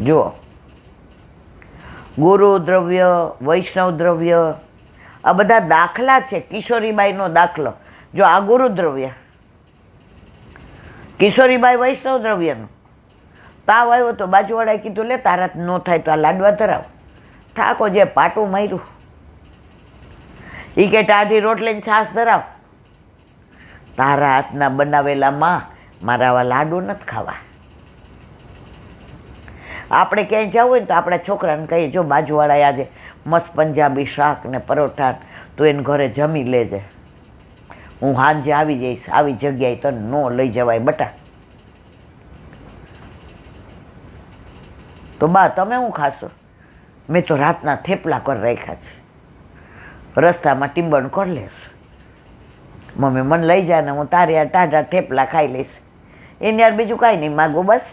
જુઓ, ગુરુ દ્રવ્ય, વૈષ્ણવ દ્રવ્ય, આ બધા દાખલા છે. કિશોરીબાઈનો દાખલો જો, આ ગુરુ દ્રવ્ય, કિશોરીબાઈ વૈષ્ણવ દ્રવ્યનું. તાવ આવ્યો તો બાજુવાળાએ કીધું, લે તારા ન થાય તો આ લાડવા ધરાવ. ઠાકો જે પાટું માર્યું, એ કે ટાઢી રોટલીને છાશ ધરાવ. તારા હાથના બનાવેલા માં મારા આવા લાડુ નથી ખાવા. આપણે ક્યાંય જવું હોય ને તો આપણા છોકરાને કહીએ, જો બાજુવાળાએ આજે મસ્ત પંજાબી શાક ને પરોઠા, તો એને ઘરે જમી લેજે, હું સાંજે આવી જઈશ, આવી જગ્યાએ તો ન લઈ જવાય બટા. તો બા તમે શું ખાશો? મેં તો રાતના થેપલા કરી રાખ્યા છે, રસ્તામાં ટીંબણ કરી લેશ. મમ્મી મને લઈ જા ને હું તારે આ ટાઢા થેપલા ખાઈ લઈશ. એને યાર બીજું કાંઈ નહીં માગું, બસ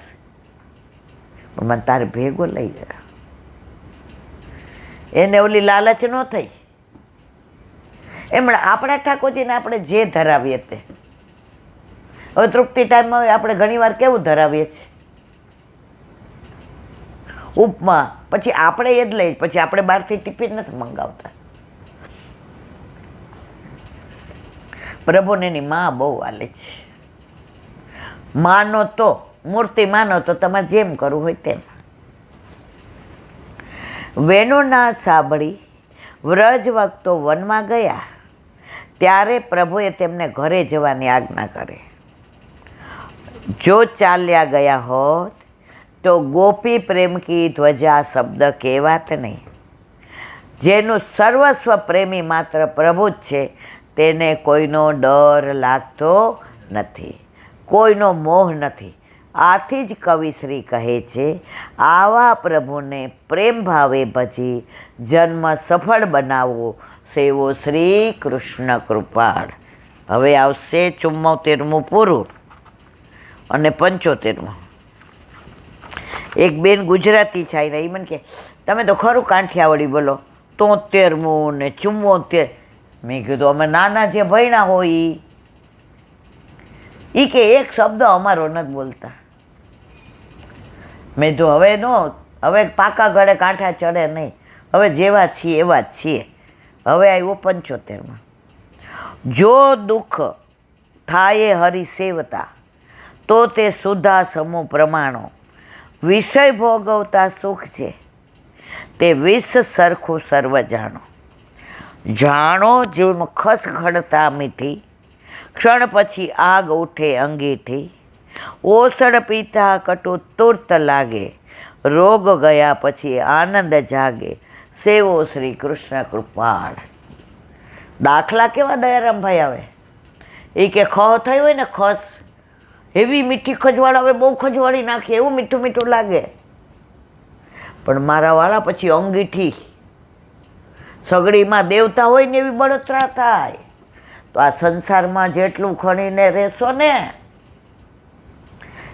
પણ મને તારે ભેગો લઈ જા. એને ઓલી લાલચ ન થઈ. એમણે આપણા ઠાકોરજીને આપણે જે ધરાવીએ તે. હવે તૃપ્તિ ટાઈમમાં આપણે ઘણીવાર કેવું ધરાવીએ છીએ? ઉપમા, પછી આપણે એ જ લઈએ, પછી આપણે બહારથી ટિફિન નથી મંગાવતા. પ્રભુને એની માં બહુ વાલે છે. માનો તો, મૂર્તિ માનો તો તમારે જેમ કરવું હોય તેમ. વેણુનાદ સાંભળી વ્રજ ભક્તો વનમાં ગયા, ત્યારે પ્રભુએ તેમને ઘરે જવાની આજ્ઞા કરી. જો ચાલ્યા ગયા હોત તો ગોપી પ્રેમ કી ધ્વજા શબ્દ કહેવાત નહીં. જેનું સર્વસ્વ પ્રેમી માત્ર પ્રભુ જ છે, તેને કોઈનો ડર લાગતો નથી, કોઈનો મોહ નથી. આથી જ કવિશ્રી કહે છે, આવા પ્રભુને પ્રેમ ભાવે ભજી જન્મ સફળ બનાવવો સેવો શ્રી કૃષ્ણ કૃપાળ. હવે આવશે 74મું પૂરું અને 75મું. એક બેન ગુજરાતી છે, એ મને કે તમે તો ખરું કાંઠિયાવાડી બોલો, 73મું ને 74. મેં કીધું અમે નાના જે ભણ્યા હોય એ કે એક શબ્દ અમારો નથી બોલતા. મેં તો હવે પાકા ગળે કાંઠા ચડે નહીં, હવે જેવા છીએ એવા જ છીએ. હવે આવ્યો 75માં. જો દુઃખ થાય હરિ સેવતા, તો તે સુધા સમૂહ પ્રમાણો. વિષય ભોગવતા સુખ છે, તે વિષ સરખું સર્વ જાણો. જાણો જુમ ખસ ખડતા મીઠી, ક્ષણ પછી આગ ઉઠે અંગીઠી. ઓસડ પીતા કટુ તુર્ત લાગે, રોગ ગયા પછી આનંદ જાગે. સેવો શ્રી કૃષ્ણ કૃપાળ. દાખલા કેવા દયારામભાઈ આવે, એ કે ખ થઈ હોય ને ખસ, એવી મીઠી ખજવાળ આવે, બહુ ખજવાળી નાખીએ એવું મીઠું મીઠું લાગે. પણ મારા વાળા પછી અંગીઠી, સગડીમાં દેવતા હોય ને એવી બળતરા થાય. તો આ સંસારમાં જેટલું ખણીને રહેશો ને,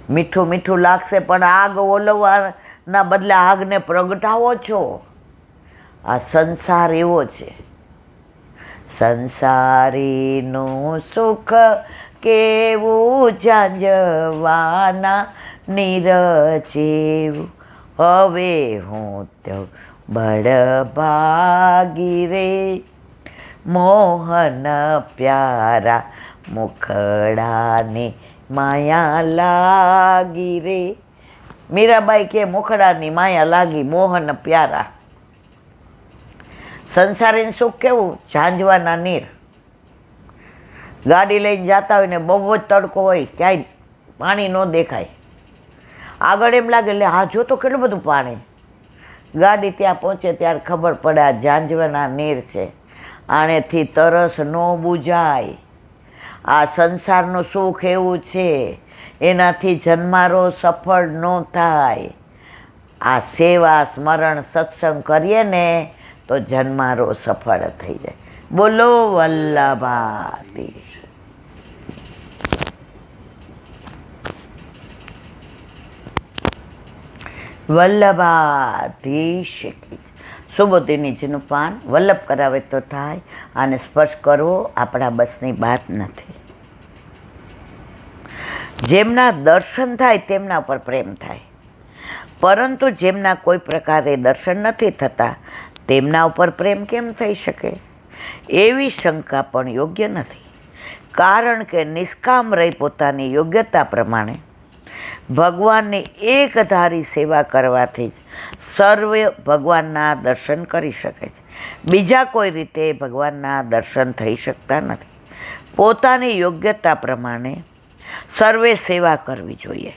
મીઠું મીઠું લાગશે, પણ આગ ઓલવવાના બદલે આગને પ્રગટાવો છો. આ સંસાર એવો છે. સંસારીનું સુખ કેવું જાંજવાના નીરચેવું. હવે હું તો બળભાગી રે, મોહન પ્યારા મુખડાની માયા લાગી રે. મીરાબાઈ કે મુખડાની માયા લાગી, મોહન પ્યારા. સંસારીનું સુખ કેવું ઝાંઝવાના નીર. ગાડી લઈને જતા હોય ને બહુ જ તડકો હોય, ક્યાંય પાણી ન દેખાય, આગળ એમ લાગે એટલે હા જો તો કેટલું બધું પાણી. ગાડી ત્યાં પહોંચે ત્યારે ખબર પડે આ ઝાંઝવાના નીર છે, આનેથી તરસ ન બુજાય. આ સંસારનું સુખ એવું છે, એનાથી જન્મારો સફળ ન થાય. આ સેવા સ્મરણ સત્સંગ કરીએ ને તો જન્મારો સફળ થઈ જાય. બોલો વલ્લભાધીશ. વલ્લભાધીશ. સુબોધિનીજીનું પાન વલ્લભ કરાવે તો થાય, આને સ્પર્શ કરવો આપણા બસની વાત નથી. જેમના દર્શન થાય તેમના પર પ્રેમ થાય, પરંતુ જેમના કોઈ પ્રકારે દર્શન નથી થતા તેમના ઉપર પ્રેમ કેમ થઈ શકે? એવી શંકા પણ યોગ્ય નથી. કારણ કે નિષ્કામ રહી પોતાની યોગ્યતા પ્રમાણે ભગવાનની એકધારી સેવા કરવાથી જ સર્વે ભગવાનના દર્શન કરી શકે છે. બીજા કોઈ રીતે ભગવાનના દર્શન થઈ શકતા નથી. પોતાની યોગ્યતા પ્રમાણે સર્વે સેવા કરવી જોઈએ,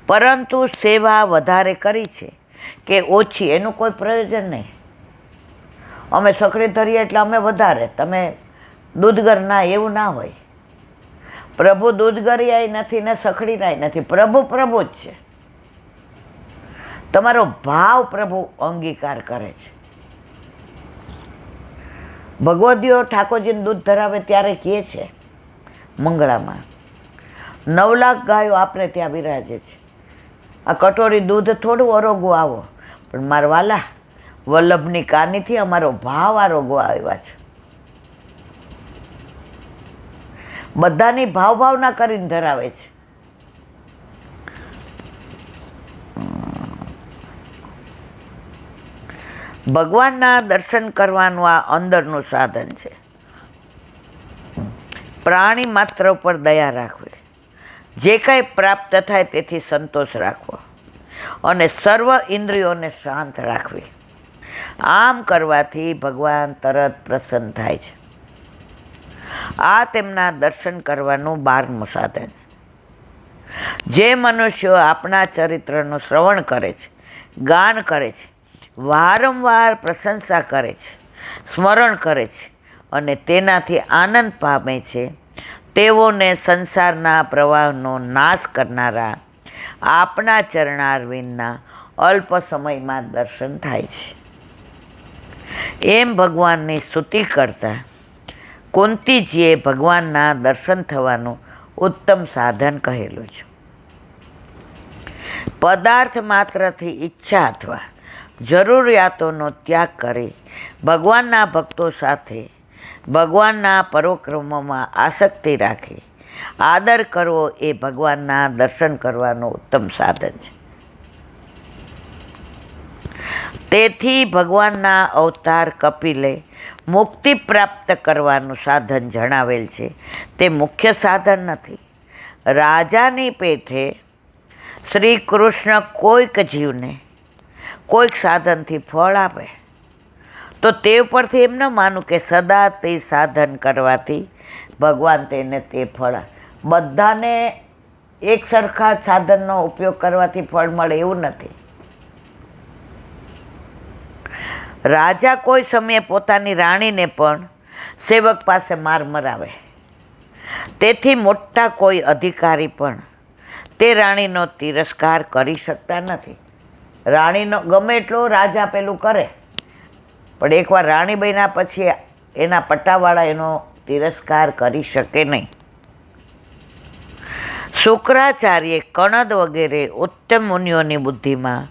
પરંતુ સેવા વધારે કરી છે કે ઓછી એનું કોઈ પ્રયોજન નહીં. અમે સખડી ધરીએ એટલે અમે વધારે, તમે દૂધગર ના, એવું ના હોય. પ્રભુ દૂધગરિયાય નથી ને સખડીનાય નથી, પ્રભુ પ્રભુ જ છે. તમારો ભાવ પ્રભુ અંગીકાર કરે છે. ભગવદીઓ ઠાકોરજીને દૂધ ધરાવે ત્યારે કહે છે મંગળામાં, 9 લાખ ગાયો આપણે ત્યાં બિરાજે છે, આ કટોરી દૂધ થોડું અરોગું આવો, પણ મારા વાલા વલ્લભની કાનીથી અમારો ભાવ આરોગો આવ્યા છે. બધાની ભાવના કરીને ધરાવે છે. ભગવાનના દર્શન કરવાનું આ અંદરનું સાધન છે. પ્રાણી માત્ર ઉપર દયા રાખવી, જે કંઈ પ્રાપ્ત થાય તેથી સંતોષ રાખવો અને સર્વ ઇન્દ્રિયોને શાંત રાખવી. આમ કરવાથી ભગવાન તરત પ્રસન્ન થાય છે. આ તેમના દર્શન કરવાનું 12મું સાધન. જે મનુષ્યો આપણા ચરિત્રનું શ્રવણ કરે છે, ગાન કરે છે, વારંવાર પ્રશંસા કરે છે, સ્મરણ કરે છે અને તેનાથી આનંદ પામે છે, તેઓને સંસારના પ્રવાહનો નાશ કરનારા આપણા ચરણારવિંદના અલ્પ સમયમાં દર્શન થાય છે. એમ ભગવાનની સ્તુતિ કરતા કુંતીજીએ ભગવાનના દર્શન થવાનું ઉત્તમ સાધન કહેલું છે. પદાર્થ માત્રથી ઈચ્છા અથવા જરૂરિયાતોનો ત્યાગ કરી ભગવાનના ભક્તો સાથે ભગવાનના પરોક્રમોમાં આસક્તિ રાખી આદર કરવો એ ભગવાનના દર્શન કરવાનું ઉત્તમ સાધન છે. તેથી ભગવાનના અવતાર કપિલે મુક્તિ પ્રાપ્ત કરવાનું સાધન જણાવેલ છે. તે મુખ્ય સાધન નથી. રાજાની પેઠે શ્રી કૃષ્ણ કોઈક જીવને કોઈક સાધનથી ફળ આપે તો તે ઉપરથી એમ ન માનું કે સદા તે સાધન કરવાથી ભગવાન તેને તે ફળ બધાને એક સરખા સાધનનો ઉપયોગ કરવાથી ફળ મળે એવું નથી. રાજા કોઈ સમયે પોતાની રાણીને પણ સેવક પાસે માર મરાવે. તેથી મોટા કોઈ અધિકારી પણ તે રાણીનો તિરસ્કાર કરી શકતા નથી. રાણીનો ગમે એટલો રાજા પેલું કરે પણ એકવાર રાણી બન્યા પછી એના પટ્ટાવાળા એનો તિરસ્કાર કરી શકે નહીં. શુક્રાચાર્યે કણદ વગેરે ઉત્તમ મુનિઓની બુદ્ધિમાં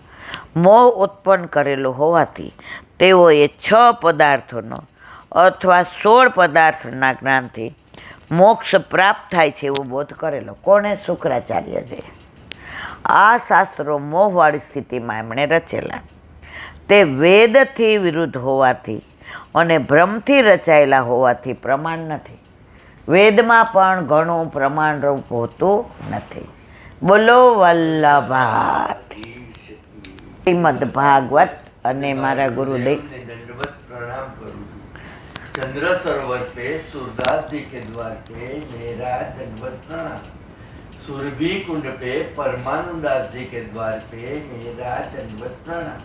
મોહ ઉત્પન્ન કરેલો હોવાથી તેઓએ 6 પદાર્થોનો અથવા 16 પદાર્થના જ્ઞાનથી મોક્ષ પ્રાપ્ત થાય છે એવો બોધ કરેલો. કોણે? શુક્રાચાર્ય છે. આ શાસ્ત્રો મોહવાળી સ્થિતિમાં એમણે રચેલા. તે વેદથી વિરુદ્ધ હોવાથી અને ભ્રમથી રચાયેલા હોવાથી પ્રમાણ નથી. વેદમાં પણ ઘણું પ્રમાણરૂપ હોતું નથી. બોલો વલ્લભાત. શ્રીમદ ભાગવત અને મારા ગુરુદેવ दंडवत प्रणाम करूं चंद्र सरोवर पे सूरदास जी के द्वार पे मेरा दंडवत प्रणाम. सुरभि कुंड पे परमानंदास जी के द्वार पे मेरा दंडवत प्रणाम.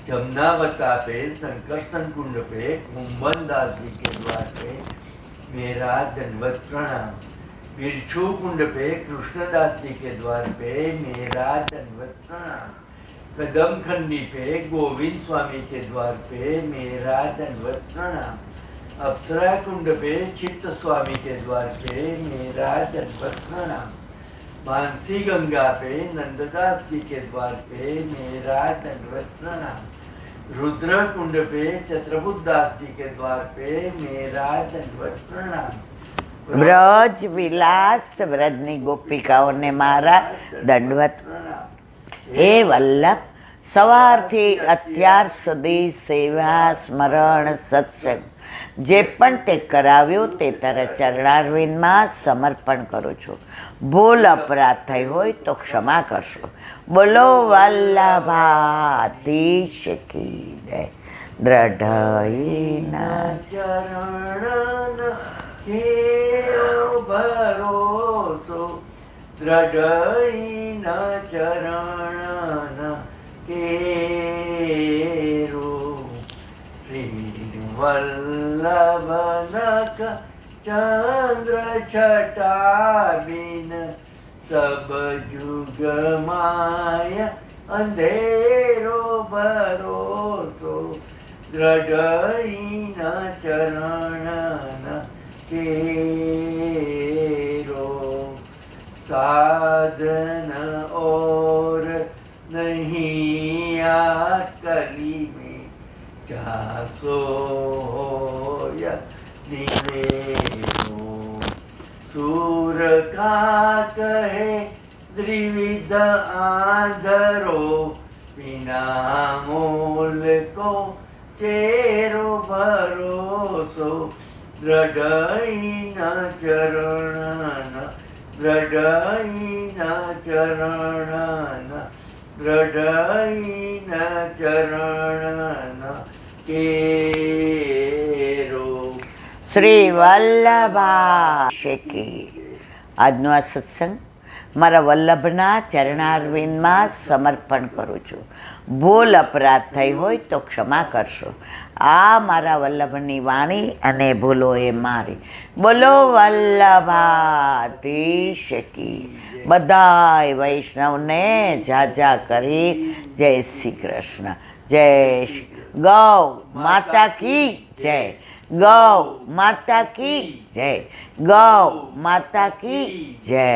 जमुनावता पे संकर्षण कुंड पे कुंभनदास जी के द्वार पे मेरा दंडवत प्रणाम. बिरछू कुंड पे कृष्णदास जी के द्वार पे मेरा दंडवत प्रणाम. कदम खंडी पे गोविंद स्वामी के द्वार पे मेरा दंडवत प्रणाम. अप्सरा कुंड पे चित्त स्वामी के द्वार पे मेरा दंडवत प्रणाम. मानसी गंगा पे नंददास जी के द्वार पे मेरा दंडवत प्रणाम. रुद्र कुंड पे चत्रबुद्धास जी के द्वार पे मेरा दंडवत प्रणाम. વ્રજ વિલાસ વ્રજની ગોપિકાઓને મારા દંડવત. હે વલ્લભ, સવારથી અત્યાર સુધી સેવા સ્મરણ સત્સંગ જે પણ તે કરાવ્યું તે તારા ચરણારવિંદમાં સમર્પણ કરું છું. ભૂલ અપરાધ થઈ હોય તો ક્ષમા કરશો. બોલો વલ્લભાધીશ કી જય. દ્રઢઈના ચરણ કેરો ભરોસો દ્રઢઈના ચરણ કેરો. શ્રી વલ્લભનક ચંદ્ર છટાબિન સબ જુગ માય અંધેરો ભરોસો દ્રઢઈના ચરણ केरो. साधन और नहीं आ कली में जासो या निवेरो. सूर का कहे द्विविध आंधरो बिना मोल को चेरो भरोસો. દ્રઢઈના ચરણ દ્રઢઈના ચરણ દ્રઢઈના ચરણ કેરો. શ્રી વલ્લભાશેકી. આજનો આ સત્સંગ મારા વલ્લભના ચરણારવિંદમાં સમર્પણ કરું છું. ભૂલ અપરાધ થઈ હોય તો ક્ષમા કરશો. આ મારા વલ્લભની વાણી અને ભૂલો એ મારી. બોલો વલ્લભાધીશ કી. બધાય વૈષ્ણવને જાજા કરી જય શ્રી કૃષ્ણ. જય ગૌ માતા કી જય. ગૌ માતા કી જય. ગૌ માતા કી જય.